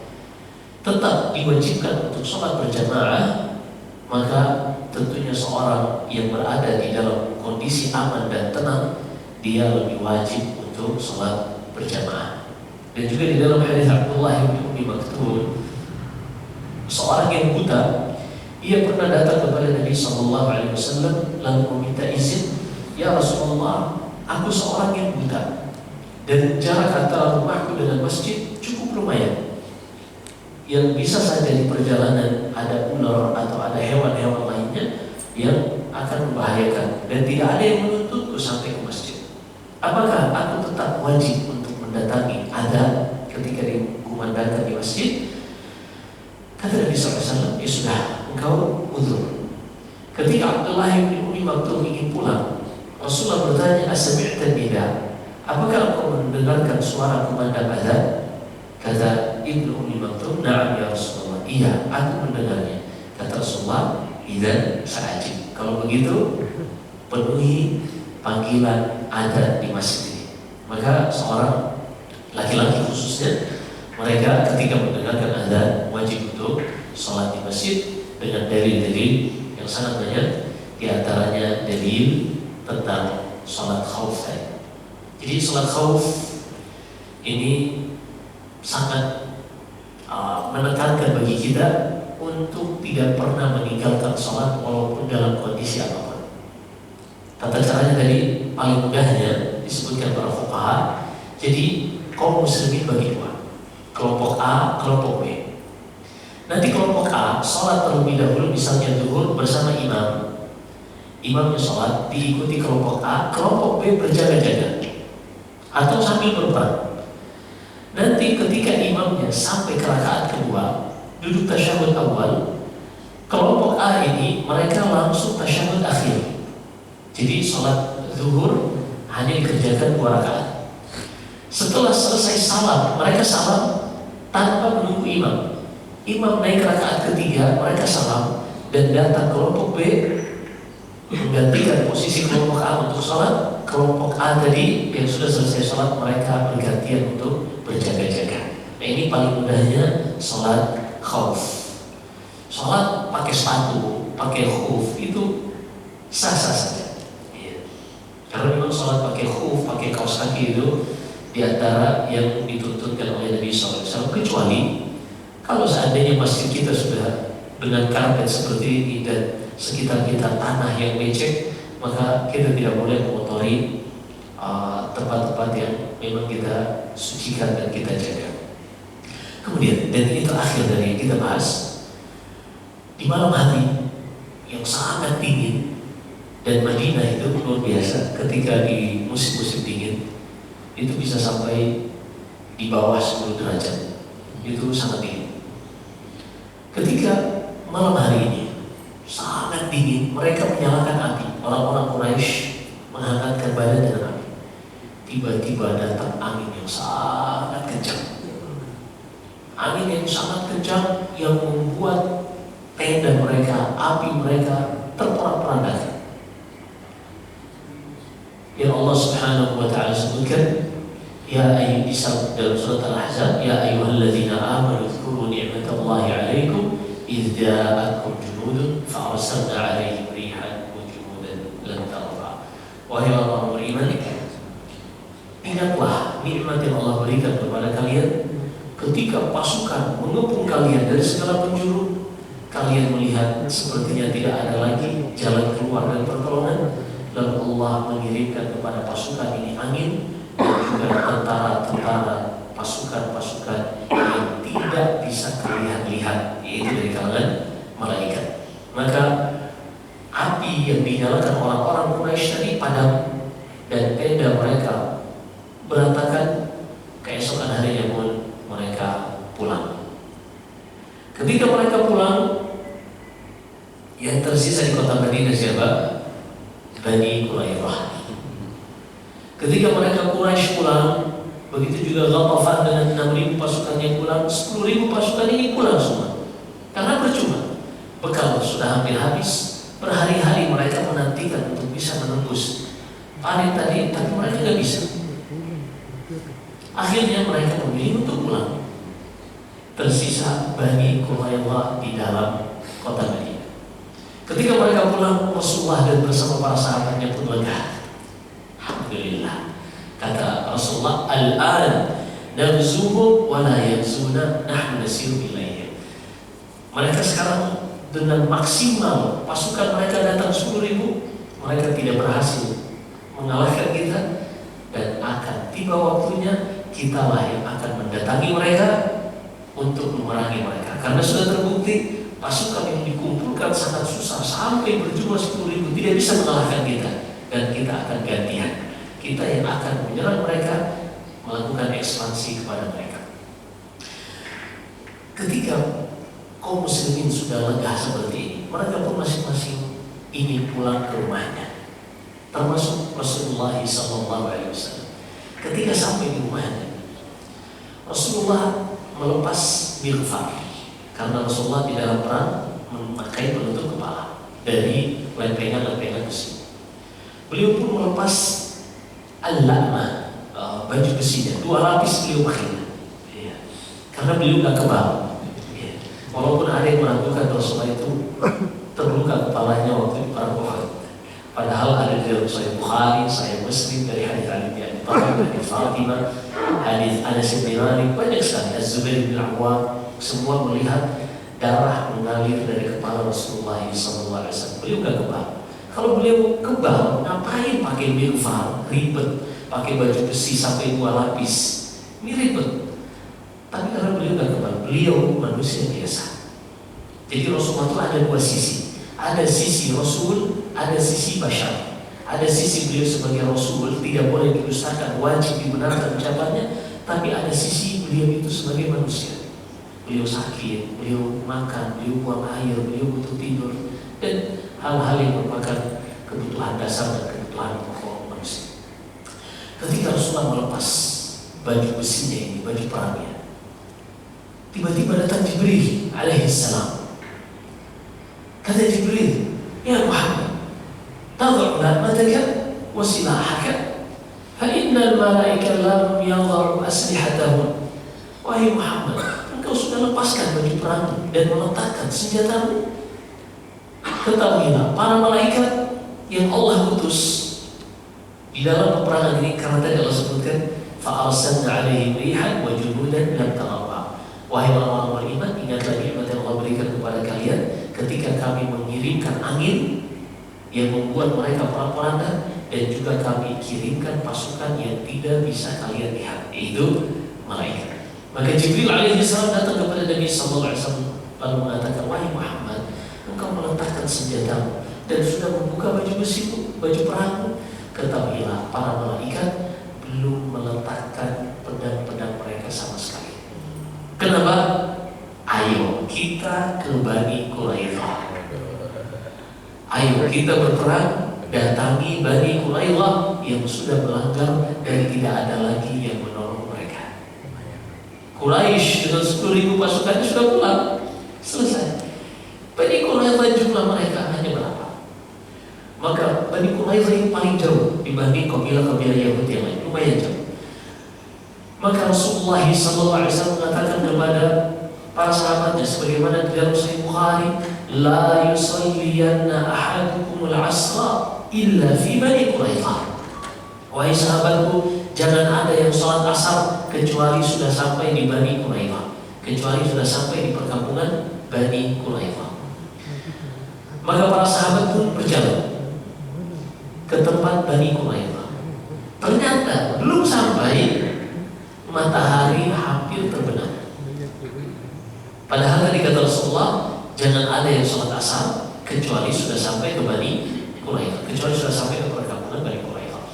tetap diwajibkan untuk sholat berjamaah, maka tentunya seorang yang berada di dalam kondisi aman dan tenang, dia lebih wajib untuk sholat berjamaah. Dan juga di dalam hadis Abdullah bin Ummi Maktum, seorang yang buta, ia pernah datang kepada Nabi Sallallahu Alaihi Wasallam lalu meminta izin, ya Rasulullah, aku seorang yang buta dan jarak antara rumahku dengan masjid cukup lumayan. Yang bisa saja di perjalanan ada ular atau ada hewan-hewan lainnya yang akan membahayakan, dan tidak ada yang menuntutku sampai ke masjid. Apakah aku tetap wajib untuk mendatangi adzan ketika dikumandangkan di masjid? Kata Nabi SAW, ya sudah, engkau uzur. Ketika Abdullah bin Ummi Maktum ingin pulang, Rasulullah bertanya, as-sami'ta nida? Apakah engkau mendengarkan suara kumandang adzan? Kata Ibnu Ummi Maktum, na'am ya Rasulullah, iya, aku mendengarnya. Kata Rasulullah, idzan fa'ajib. Kalau begitu, penuhi panggilan adzan di masjid ini. Maka seorang laki-laki khususnya, mereka ketika mendengarkan adzan wajib untuk sholat di masjid dengan dalil-dalil yang sangat banyak. Di antaranya dalil tentang sholat khauf. Jadi sholat khauf ini sangat menekankan bagi kita untuk tidak pernah meninggalkan sholat walaupun dalam kondisi apapun. Tata caranya tadi paling mudahnya disebutkan para fuqaha. Jadi kaum muslimin bagi dua, kelompok A, kelompok B. Nanti kelompok A sholat terlebih dahulu, misalnya zuhur bersama imam. Imamnya sholat, diikuti kelompok A, kelompok B berjaga-jaga atau sambil berperang. Nanti ketika imamnya sampai ke rakaat kedua, duduk tasyahud awal, kelompok A ini mereka langsung tasyahud akhir. Jadi sholat zuhur hanya dikerjakan 2 rakaat. Setelah selesai salam, mereka salam tanpa menunggu imam. Imam naik rakaat ketiga, mereka salam, dan datang kelompok B menggantikan posisi kelompok A untuk sholat. Kelompok A tadi yang sudah selesai sholat, mereka bergantian untuk berjaga-jaga. Nah, ini paling mudahnya sholat khauf. Sholat pakai sepatu, pakai khuf itu sah-sah saja. Ya. Karena memang sholat pakai khuf, pakai kaos kaki itu diantara yang dituntutkan oleh Nabi SAW. Kecuali kalau seandainya masjid kita sudah dengan karpet seperti ini dan sekitar kita tanah yang becek, maka kita tidak boleh mengotori tempat-tempat yang memang kita sucikan dan kita jaga. Kemudian, dan ini terakhir dari yang kita bahas, di malam hari yang sangat dingin, dan Madinah itu luar biasa ketika di musim-musim dingin itu bisa sampai di bawah 10 derajat, itu sangat dingin. Ketika malam hari ini sangat dingin, mereka menyalakan api. Orang-orang Quraisy menghangatkan badan dengan api. Tiba-tiba datang angin yang sangat kencang. Angin yang sangat kencang yang membuat tenda mereka, api mereka terporak-porandakan. Yang Allah Subhanahu wa taala sebutkan, ya ayyuhal dalam surat Al-Ahzab, ya ayyuhalladzina amanu dzkuru ni'matallahi 'alaikum idz ja'akum junudun fa arsalna 'alaihim rihan wa junudan lam tarawha. Wahai orang beriman, ingatlah nikmat yang Allah berikan kepada kalian ketika pasukan mengepung kalian dari segala penjuru. Kalian melihat sepertinya tidak ada lagi jalan keluar dan pertolongan, lalu Allah mengirimkan kepada pasukan ini angin dan juga tentara-tentara, pasukan-pasukan yang tidak bisa terlihat-lihat, yaitu dari kalangan malaikat. Maka api yang dinyalakan orang-orang Quraisy tadi padam, dan tenda mereka berantakan. Keesokan harinya pun mereka pulang. Ketika mereka pulang, yang tersisa di kota Madinah siapa? Bani Quraidah. Ketika mereka Quraisy pulang, begitu juga Ghatafan dengan 6.000 pasukannya pulang, 10.000 pasukan ini pulang semua. Karena percuma, bekal sudah hampir habis. Berhari-hari mereka menantikan untuk bisa menembus panen tadi, tapi mereka tidak bisa. Akhirnya mereka memilih untuk pulang. Tersisa Bani Quraidah di dalam kota Madinah. Ketika mereka pulang, Rasulullah dan bersama para sahabatnya pun lega. Alhamdulillah. Kata Rasulullah, al-an nabzuhum wa la yanzuna nahnu nasiru ilaihim. Mereka sekarang dengan maksimal pasukan mereka datang 10.000, mereka tidak berhasil mengalahkan kita, dan akan tiba waktunya kitalah yang akan mendatangi mereka untuk memerangi mereka. Karena sudah terbukti pasukan yang dikumpulkan sangat susah, sampai berjumlah 10.000 tidak bisa mengalahkan kita, dan kita akan gantian. Kita yang akan menyerang mereka, melakukan ekspansi kepada mereka. Ketika kaum muslimin sudah lega seperti ini, mereka pun masing-masing ingin pulang ke rumahnya. Termasuk Rasulullah SAW. Ketika sampai di rumahnya, Rasulullah melepas mirfar, karena Rasulullah di dalam perang memakai penutup kepala dari lempengan-lempengan besi. Beliau pun melepas al-la'ma, baju besinya, 2 lapis beliau pakai, karena beliau gak kebal. Walaupun ada yang meragukan Rasulullah itu terluka kepalanya waktu di perang Uhud. Padahal ada di dalam Sahih Bukhari, Sahih Muslim dari hadis Ali bin Abi Thalib, hadis Fatimah, hadis Anas bin Malik, banyak sekali. Az-Zubair bin Awwam, semua melihat darah mengalir dari kepala Rasulullah SAW. Beliau gak kebal. Kalau beliau kebal, ngapain pakai mirfar, ribet, pakai baju besi sampai 2 lapis, ini ribet. Tapi karena beliau gak kebal, beliau manusia biasa. Jadi Rasulullah itu ada 2 sisi. Ada sisi Rasul, ada sisi Bashar. Ada sisi beliau sebagai Rasul, tidak boleh didustakan, wajib dibenarkan ucapannya. Tapi ada sisi beliau itu sebagai manusia. Beliau sakit, beliau makan, beliau buang air, beliau butuh tidur, dan hal-hal yang merupakan kebutuhan dasar dan kebutuhan pokok manusia. Ketika Rasulullah melepas baju besinya ini, baju perangnya, tiba-tiba datang Jibril alaihissalam. Kata Jibril, ya Muhammad, tad'u la'mataka wa silahaka, fa innal malaika lam yadh'u aslihatahum. Wahai Muhammad, engkau sudah lepaskan baju perang dan meletakkan senjatamu. Ketahuilah, para malaikat yang Allah utus di dalam peperangan ini, karena tadi Allah sebutkan, fa arsalna 'alaihim rihan wa junudan lam tarawha. Wahai orang-orang beriman, ingatlah nikmat yang Allah berikan kepada kalian ketika kami mengirimkan angin yang membuat mereka perang-perangan, dan juga kami kirimkan pasukan yang tidak bisa kalian lihat, yaitu malaikat. Maka Jibril alaihissalam datang kepada Nabi SAW lalu mengatakan, wahai Muhammad, engkau meletakkan senjatamu dan sudah membuka baju besimu, baju perangmu. Ketahuilah, para malaikat belum meletakkan pedang-pedang mereka sama sekali. Kenapa? Ayo kita ke Bani Quraidah. Ayo kita berperang, datangi Bani Quraidah yang sudah melanggar dan tidak ada lagi yang menolong mereka. Quraisy dengan 10.000 pasukannya sudah pulang, selesai. Bani Quraidah jumlah mereka hanya berapa? Maka Bani Quraidah yang paling jauh dibanding kabilah-kabilah Yahudi yang lain, lumayan jauh. Maka Rasulullah SAW mengatakan kepada para sahabatnya, sebagaimana di dalam Sahih Bukhari, la yusalliyanna ahadukumul asra illa fi Bani Quraidah. Wahai sahabatku, jangan ada yang sholat asar kecuali sudah sampai di Bani Quraidah, kecuali sudah sampai di perkampungan Bani Quraidah. Maka para sahabat pun berjalan ke tempat Bani Quraidah. Ternyata belum sampai, matahari hampir terbenam. Padahal tadi kata Rasulullah, jangan ada yang sholat asar kecuali sudah sampai ke Bani Quraidah, kecuali sudah sampai ke perkampungan Bani Quraidah.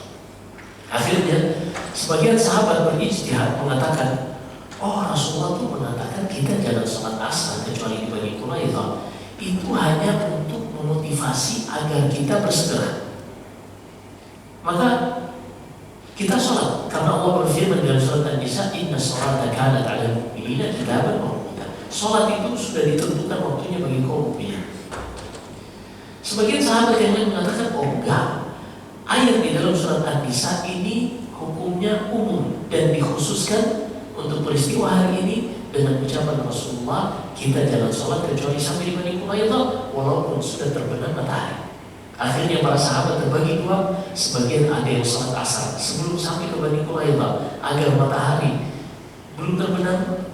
Akhirnya sebagian sahabat berijtihad mengatakan, oh Rasulullah itu mengatakan kita jangan sholat asar kecuali di Bani Quraidah, itu hanya untuk memotivasi agar kita bersegera. Maka kita sholat, karena Allah berfirman dalam surat An-Nisa, inna sholata kanat 'alal mu'minina kitaban mawquta. Sholat itu sudah ditentukan waktunya bagi kaum mukminin. Sebagian sahabat yang lain mengatakan, oh enggak, ayat di dalam surat An-Nisa ini hukumnya umum dan dikhususkan untuk peristiwa hari ini dengan ucapan Rasulullah, kita jangan sholat kecuali sampai di Bani Quraidah walaupun sudah terbenam matahari. Akhirnya para sahabat terbagi dua, sebagian ada yang sholat asar sebelum sampai ke Bani Quraidah agar matahari belum terbenam,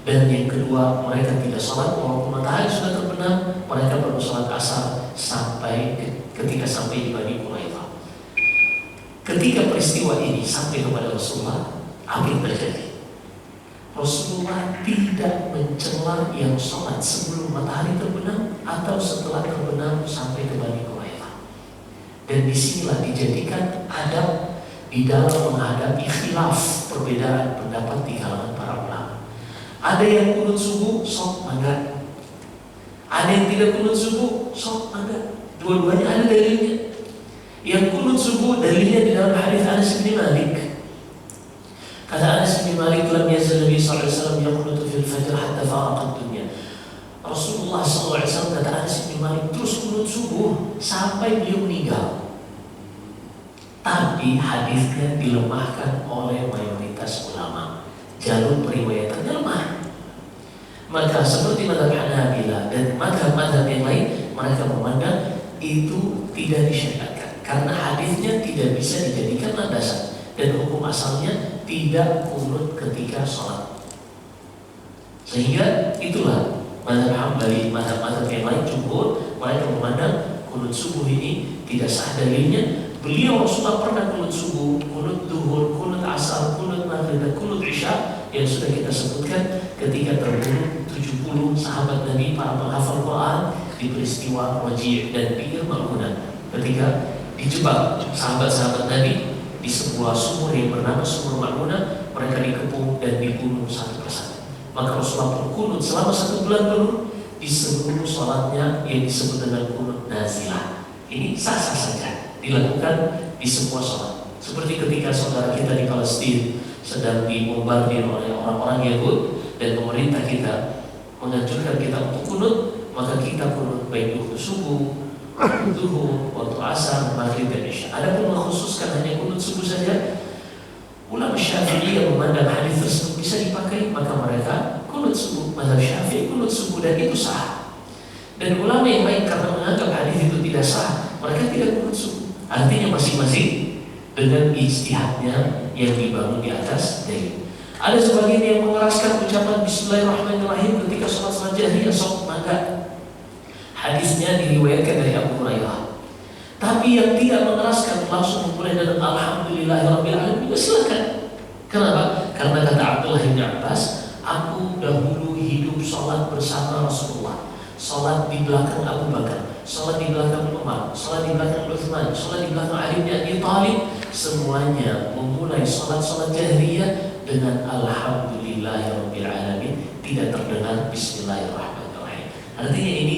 dan yang kedua mereka tidak sholat walaupun matahari sudah terbenam, mereka baru sholat asar sampai ketika sampai di Bani Quraidah. Ketika peristiwa ini sampai kepada Rasulullah, apa yang terjadi? Rasulullah tidak mencela yang sholat sebelum matahari terbenam atau setelah terbenam sampai ke Bani Quraidah. Dan disinilah dijadikan adab di dalam menghadapi khilaf, perbedaan pendapat di kalangan para ulama. Ada yang kunut subuh, sok mangga. Ada yang tidak kunut subuh, sok mangga. Dua-duanya ada dalilnya. Yang kunut subuh dalilnya di dalam hadis Anas bin Malik. Kata Anas bin Malik, lam yazal Nabi sallallahu alaihi wasallam yaqunutu fil fajr hatta faraqat dunya. Rasulullah sallallahu alaihi wasallam, kata Anas bin Malik, terus kunut subuh sampai beliau meninggal. Tapi hadisnya dilemahkan oleh mayoritas ulama. Jalur periwayatannya lemah. Maka seperti mazhab Hanabilah dan mazhab-mazhab yang lain, mereka memandang itu tidak disyariatkan karena hadisnya tidak bisa dijadikan landasan dan hukum asalnya tidak kunut ketika sholat. Sehingga itulah mazhab Hambali, mazhab-mazhab yang lain jumhur, mereka memandang kunut subuh ini tidak sah dalilnya. Beliau Rasulullah pernah kunut subuh, kunut duhur, kunut asar, kunut maghrib dan kunut isya yang sudah kita sebutkan ketika terbunuh 70 sahabat Nabi para penghafal Quran di peristiwa Raji' dan Bi'r Mal'unah. Ketika dijebak sahabat-sahabat Nabi di sebuah sumur yang bernama Sumur Mal'unah, mereka dikepung dan dibunuh satu persatu. Maka Rasulullah pun kunut selama 1 bulan penuh di seluruh sholatnya yang disebut dengan kunut nazilah. Ini sah-sah saja dilakukan di semua sholat. Seperti ketika saudara kita di Palestina sedang dibombardir oleh orang-orang Yahud dan pemerintah kita menganjurkan kita untuk kunut, maka kita kunut baik waktu subuh, waktu duhur, waktu asar, maghrib dan isya. Adapun mengkhususkan hanya kunut subuh saja, ulama Syafi'i yang memandang hadis tersebut bisa dipakai, maka mereka kunut subuh. Mazhab Syafi'i kunut subuh dan itu sah. Dan ulama yang lain karena menganggap hadis itu tidak sah, mereka tidak kunut subuh. Artinya masing-masing dengan ijtihadnya yang dibangun di atas dalil. Ada sebagian yang mengeraskan ucapan Bismillahirrahmanirrahim ketika sholat jahriyah, sok mangga. Hadisnya diriwayatkan dari Abu Hurairah. Tapi yang tidak mengeraskan langsung memulai dengan Alhamdulillahirabbil alamin, silakan. Kenapa? Karena kata Abdullah bin Abbas, aku dahulu hidup sholat bersama Rasulullah, sholat di belakang Abu Bakar, sholat di belakang Umar, sholat di belakang Utsman, sholat di belakang Ali bin Abi Thalib, semuanya memulai sholat jahriyah dengan Alhamdulillahirabbil alamin, tidak terdengar Bismillahirrahmanirrahim. Artinya ini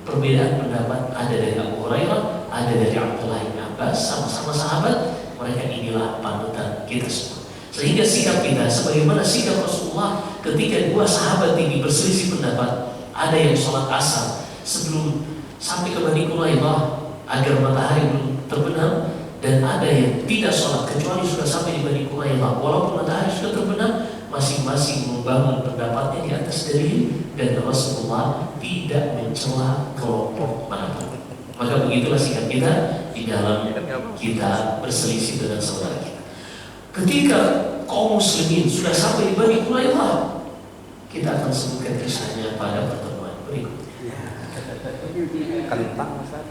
perbedaan pendapat ada dari Abu Hurairah, ada dari Abdullah bin Abbas, sama-sama sahabat. Mereka inilah panutan kita semua. Sehingga sikap kita sebagaimana sikap Rasulullah ketika dua sahabat ini berselisih pendapat. Ada yang sholat asar sebelum sampai ke Bani Quraidah agar matahari belum terbenam, dan ada yang tidak sholat kecuali sudah sampai di Bani Quraidah walaupun matahari sudah terbenam. Masing-masing membangun pendapatnya di atas dalil, dan Rasulullah tidak mencela kelompok manapun. Maka begitulah sikap kita di dalam kita berselisih dengan saudara kita. Ketika kaum muslimin sudah sampai di Bani Quraidah, kita akan sebutkan kisahnya pada pertemuan berikutnya. Kentang Ustaz.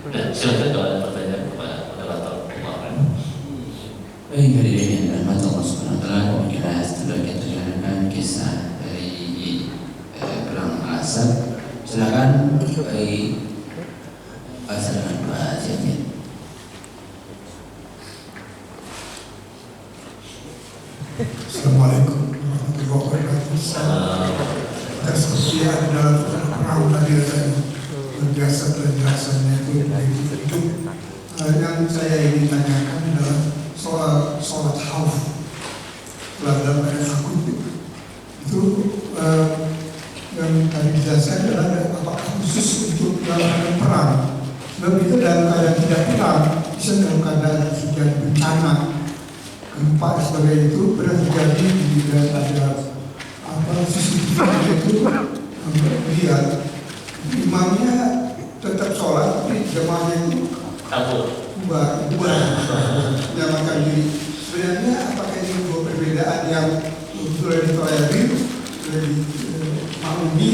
Dan silakan kalau ada pertanyaan kepada moderator pemaparan. Baik, hadirin dan Allah Subhanahu wa taala, kita sudah kita dengarkan kisah dari perang Asad. Silakan bagi silakan Pak Jamin. Assalamualaikum warahmatullahi wabarakatuh. Seperti ada dalam perang tadi biasa penjelasannya itu. Yang saya ingin tanyakan adalah soal sholat khauf dalam keadaan takut. Itu yang tadi dijelaskan adalah apakah khusus untuk dalam keadaan perang. Sebab itu dalam keadaan tidak perang, bisa dalam keadaan sudah bencana gempa sebagai itu pernah terjadi di ada CCTV itu lihat imamnya tetap sholat, tapi jemaahnya itu bubar, menyamakan diri. Sebenarnya apakah ini dua perbedaan yang sudah ditolerir, sudah dimaklumi?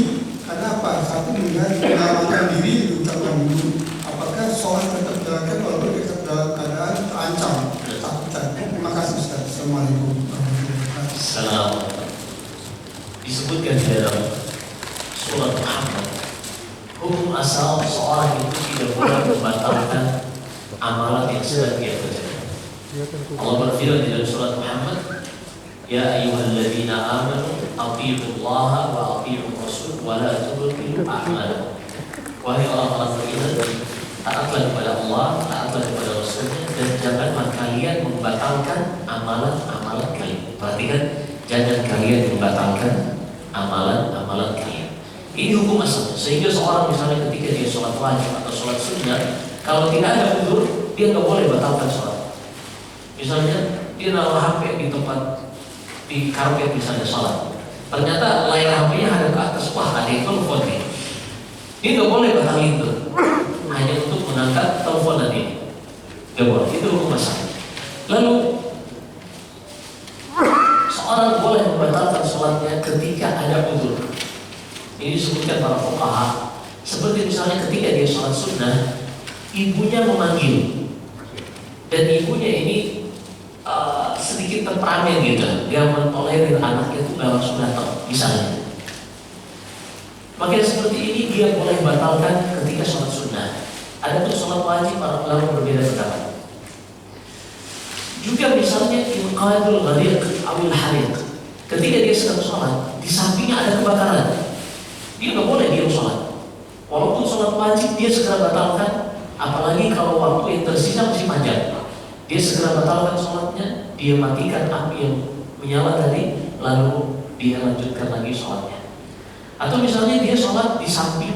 Karena apa? Satu menyamakan diri, diucapkan dulu. Apakah sholat tetap dilakukan walaupun tetap dalam keadaan terancam ketakutan? Terima kasih Ustaz. Assalamualaikum warahmatullahi wabarakatuh. Assalamualaikum. Disebutkan di dalam surat Muhammad, hukum asal seorang itu tidak boleh membatalkan amalan yang sedang dia kerjakan. Allah berfirman di dalam surat Muhammad, ya ayyuhalladzina amanu athi'ullaha wa athi'ur rasul wa la tubtilu a'malakum. Wahai orang-orang beriman, taatlah kepada Allah, taatlah kepada Rasulnya, dan janganlah kalian membatalkan amalan-amalan kalian. Perhatikan, jangan kalian membatalkan amalan-amalan kalian. Ini hukum asal. Sehingga seorang misalnya ketika dia sholat wajib atau sholat sunnah, kalau tidak ada uzur, dia nggak boleh batalkan sholat. Misalnya dia naruh HP di tempat di karpet misalnya sholat, ternyata layar HP-nya ada ke atas, wah ada yang telepon nih. Dia nggak boleh batalin itu, hanya untuk mengangkat teleponan ini. Nggak boleh. Itu hukum asal. Lalu seorang boleh membatalkan sholatnya ketika ada uzur. Ini disebutkan para fuqaha. Seperti misalnya ketika dia sholat sunnah, ibunya memanggil, dan ibunya ini sedikit temperamen gitu, dia mentolerir anaknya itu gak langsung datang, misalnya. Maka seperti ini dia boleh batalkan ketika sholat sunnah. Ada pun sholat wajib para ulama berbeda pendapat. Juga misalnya inqadul ghariq awil hariq, ketika dia sedang sholat, di sampingnya ada kebakaran, dia nggak boleh diam sholat. Walaupun sholat wajib dia segera batalkan, apalagi kalau waktu yang tersisa masih panjang, dia segera batalkan sholatnya, dia matikan api yang menyala tadi, lalu dia lanjutkan lagi sholatnya. Atau misalnya dia sholat di samping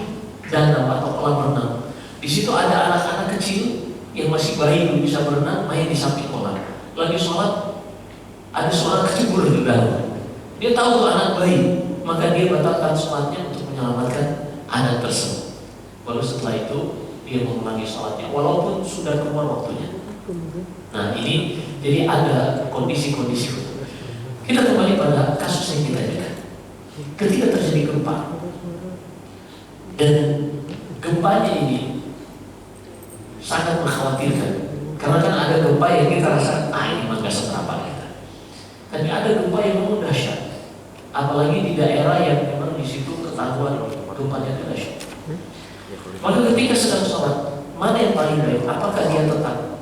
danau atau kolam renang, di situ ada anak-anak kecil yang masih bayi belum bisa berenang, main di samping kolam. Lagi sholat, ada seorang kecebur di dalam. Dia tahu anak bayi, maka dia batalkan sholatnya untuk menyelamatkan anak tersebut. Baru setelah itu dia mengulangi sholatnya, walaupun sudah keluar waktunya. Nah ini jadi ada kondisi-kondisi. Kita kembali pada kasus yang kita lihat. Ketika terjadi gempa, dan gempanya ini sangat mengkhawatirkan, karena kan ada gempa yang kita rasa ini mah nggak seberapa kita. Tapi ada gempa yang memang dahsyat, apalagi di daerah yang memang di situ ketahuan gempanya itu dahsyat. Maka ketika sedang sholat, mana yang paling baik? Apakah dia tetap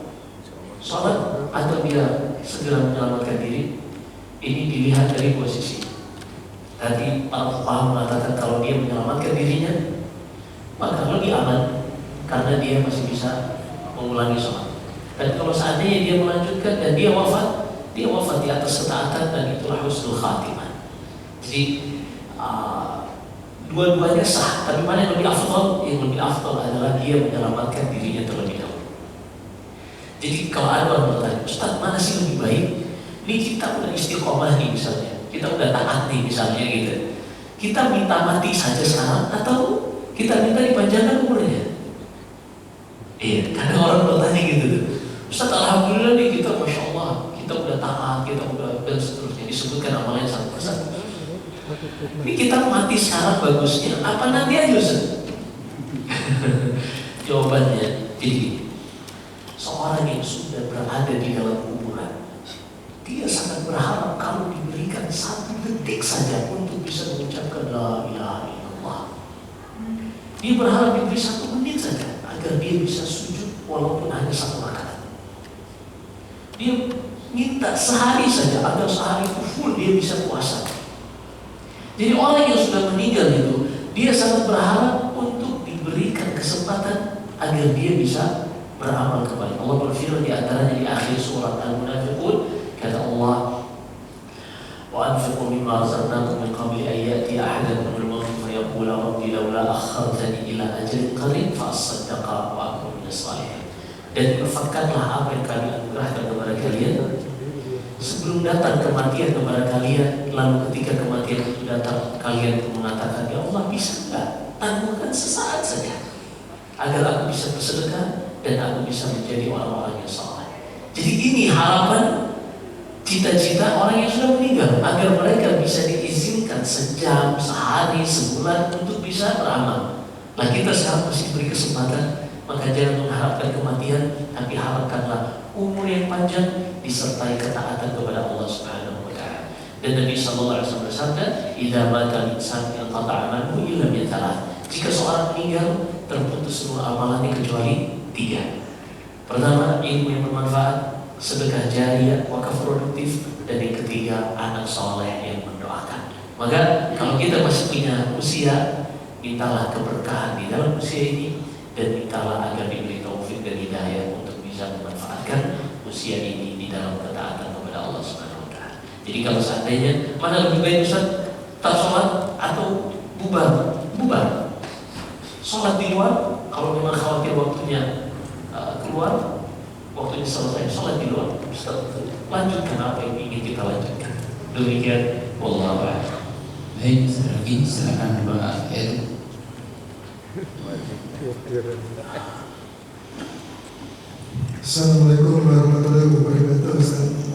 sholat atau dia segera menyelamatkan diri? Ini dilihat dari posisi. Tadi para fuqaha mengatakan kalau dia menyelamatkan dirinya, maka lebih aman karena dia masih bisa mengulangi sholat. Dan kalau seandainya dia melanjutkan dan dia wafat di atas ketaatan, dan itulah husnul khatimah. Jadi dua-duanya sah, tapi mana yang lebih afdal? Yang lebih afdal adalah dia menyelamatkan dirinya terlebih dahulu. Jadi kalau ada orang bertanya, Ustaz mana sih lebih baik? Ini kita udah istiqomah nih misalnya, kita udah taat nih misalnya gitu, kita minta mati saja sekarang atau kita minta dipanjangkan umurnya? Iya, kadang orang bertanya gitu tuh, Ustaz alhamdulillah nih kita masya Allah, kita udah taat, kita udah dan seterusnya, disebutkan amalnya 1%. Ini kita mati sekarang bagusnya, apa nanti aja Ustaz? Jawabannya, jadi seorang yang sudah berada di dalam kuburan, dia sangat berharap kalau diberikan 1 detik saja untuk bisa mengucapkan la ilaha illallah. Dia berharap diberi 1 menit saja agar dia bisa sujud walaupun hanya 1 rakaat. Dia minta sehari saja agar sehari itu full dia bisa puasa. Jadi orang yang sudah meninggal itu, dia sangat berharap untuk diberikan kesempatan agar dia bisa beramal kembali. Allah berfirman di antaranya di akhir surat Al-Munafiqun, kata Allah, wa anfiqu mimma razaqnakum min qabli an ya'tiya ahadakumul maut fa yaqula rabbi laula akhartani ila ajalin qarib fa asaddaqa wa akun minas salihin. Dan infakkanlah apa yang kami anugerahkan kepada kalian sebelum datang kematian kepada kalian, lalu ketika kematian itu datang kalian itu mengatakan, ya Allah bisa enggak tangguhkan sesaat saja agar aku bisa bersedekah dan aku bisa menjadi orang-orang yang saleh. Jadi ini harapan cita-cita orang yang sudah meninggal, agar mereka bisa diizinkan sejam, sehari, sebulan untuk bisa beramal. Nah kita sekarang masih diberi kesempatan, maka jangan mengharapkan kematian, tapi harapkanlah umur yang panjang disertai ketaatan kepada Allah Subhanahu wa taala. Dan Nabi sallallahu alaihi wasallam bersabda, "Idza mata al-insan inqata'a amaluhu illa min thalath." Jika seorang meninggal, terputus seluruh amalannya kecuali 3. Pertama, ilmu yang bermanfaat, sedekah jariyah, wakaf produktif, dan yang ketiga, anak soleh yang mendoakan. Maka kalau kita masih punya usia, mintalah keberkahan di dalam usia ini, dan mintalah agar diberi taufik dan hidayah untuk bisa memanfaatkan usia ini di dalam ketaatan kepada Allah Subhanahu wa taala. Jadi kalau seandainya mana lebih baik Ustaz, tak sholat atau bubar? Bubar. Sholat di luar kalau memang khawatir waktunya keluar, waktunya selesai, sholat di luar. Ustaz, lanjutkan apa yang ingin kita lanjutkan. Demikian, wallahu a'lam. Baik, lagi silakan Pak Heru. Assalamualaikum warahmatullahi wabarakatuh.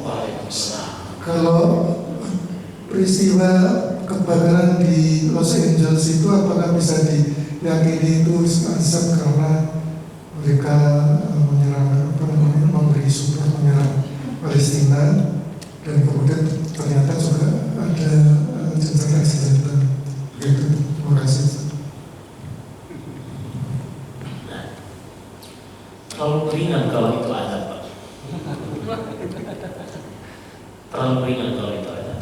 Waalaikumsalam. Kalau peristiwa kebakaran di Los Angeles itu apakah bisa diyakini itu azab karena mereka menyerang memberi support menyerang Palestina, dan kemudian ternyata juga ada jejak aksidental begitu. Terima kasih. Terlalu ringan kalau itu azab, Pak. Terlalu ringan kalau itu azab.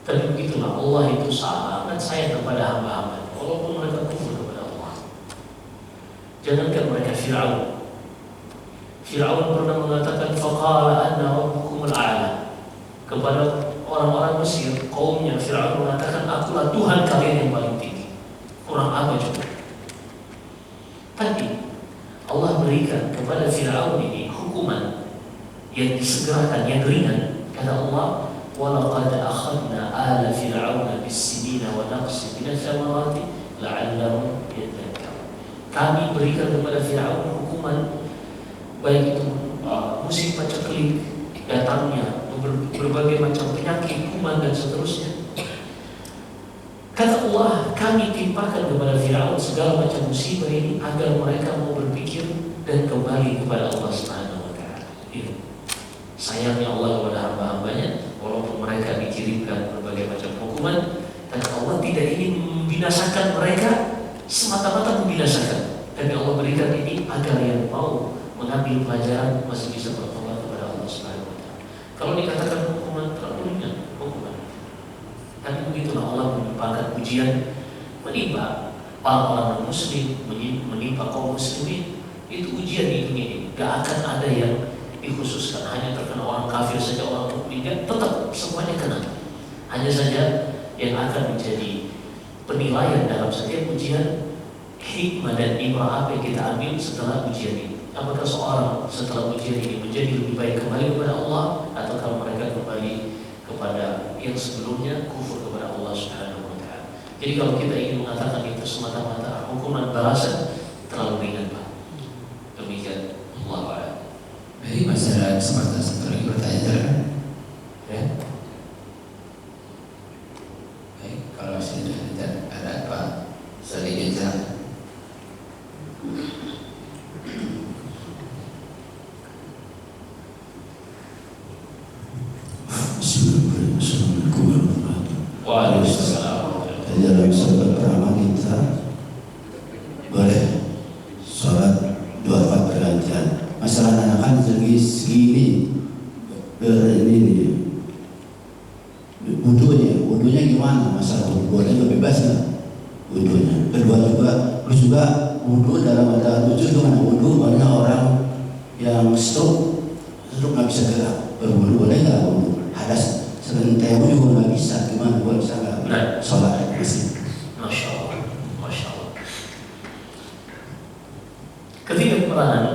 Tapi begitulah, Allah itu sangat sayang kepada hamba-hamba, walaupun mereka kufur kepada Allah. Jangankan mereka Fir'aun. Fir'aun pernah mengatakan, faqala anna rabbukumul a'la. Kepada orang-orang Mesir, kaumnya Fir'aun mengatakan, akulah Tuhan kalian yang paling tinggi. Kurang apa juga. Tapi Allah berikan kepada Fir'aun ini hukuman yang disegerakan, yang ringan. Kata Allah, وَلَقَدْ أَخَذْنَا آلَ فِرْعَوْنَ بِالسِّنِينَ وَنَقْصٍ مِنَ الثَّمَرَاتِ لَعَلَّهُمْ يَتَّقُونَ. Kami berikan kepada Fir'aun hukuman, baik itu musim paceklik datangnya, berbagai macam penyakit, kuman dan seterusnya. Kata Allah, kami timpakan kepada Fir'aun segala macam musibah ini agar mereka mau berpikir dan kembali kepada Allah Subhanahu wa taala. Sayangnya Allah kepada hamba-hambanya, walaupun mereka dikirimkan berbagai macam hukuman, dan Allah tidak ingin membinasakan mereka semata-mata membinasakan. Tapi Allah berikan ini agar yang mau mengambil pelajaran masih bisa bertobat kepada Allah Subhanahu wa taala. Kalau dikatakan hukuman terlalu ringan, hukuman. Tapi begitulah Allah menimpakan ujian, menimpa orang-orang muslim, menimpa kaum muslimin. Itu ujian di dunia ini. Gak akan ada yang dikhususkan hanya terkena orang kafir saja, orang mukmin, tetap semuanya kena. Hanya saja yang akan menjadi penilaian dalam setiap ujian, hikmah dan ibrah apa yang kita ambil setelah ujian ini. Apakah seorang setelah ujian ini menjadi lebih baik kembali kepada Allah, ataukah mereka kembali kepada yang sebelumnya, kufur kepada Allah Subhanahu wa taala. Jadi kalau kita ingin mengatakan itu semata-mata hukuman balasan, terlalu ringan, Pak. Demikian, Allah a'lam. Baik, masih ada kesempatan satu lagi pertanyaan. Ya. Baik, kalau sudah tidak ada apa, selanjutnya. Assalamualaikum warahmatullahi wabarakatuh. Waalaikumsalam. Dalam sahabat beramal kita boleh sholat 2 rakaat bergantian. Masalah anak-anak segini ini wudunya gimana? Masalah boleh bebas nggak wudunya? Kedua juga wudu dalam ada tujuh gimana? Wudu banyak orang yang stroke nggak bisa gerak, berwudu boleh nggak wudu? Hadas sebentar juga nggak bisa, gimana? Boleh bisa nggak sholat? Masya Allah, Masya Allah. Ketidakperanan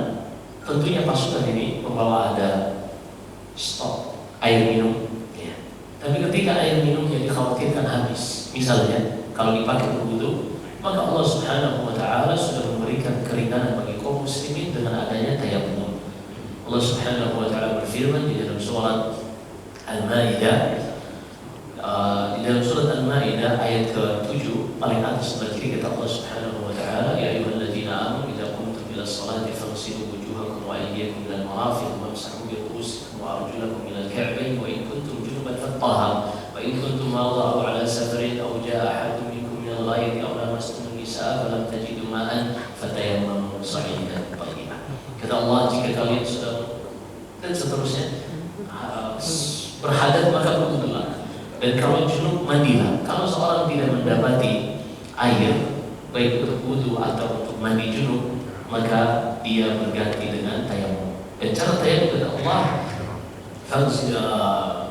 tentunya pasukan ini membawa ada stok air minum, ya. Tapi ketika air minum yang dikhawatirkan misalnya kalau dipakai berwudu, maka Allah Subhanahu wa taala sudah memberikan keringanan bagi kaum muslimin dengan adanya tayammum. Allah Subhanahu wa taala berfirman di dalam surat Al-Maidah, di dalam surat Al-Maidah ayat ke-7 paling atas sebelah kiri, kata Allah Subhanahu wa taala, ya ayyuhalladzina amanu idza qumtum ila sholati faghsilu wujuhakum wa aydiyakum ila al-marafiq wamsahu bi ru'usikum wa arjulakum ila al-ka'bayn wa in kuntum junuban fattahharu wa in kuntum mardaa aw ala safarin aw jaa'a ahadun minkum min al-ghayri aw lamastum an-nisaa falam tajidu ma'an fatayammamu sa'idan thayyiban. Kata Allah, jika kalian sudah dan seterusnya berhadat maka berwudulah, dan kalau junub mandilah. Kalau seorang tidak mendapati air baik untuk wudu atau untuk mandi junub, maka dia berganti dengan tayamum. Dan cara tayamum kata Allah,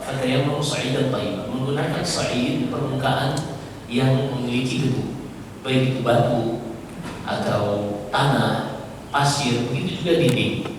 fatayammamu sa'idan thayyiban, menggunakan sa'id, permukaan yang memiliki debu, baik itu batu atau tanah, pasir, begitu juga dinding.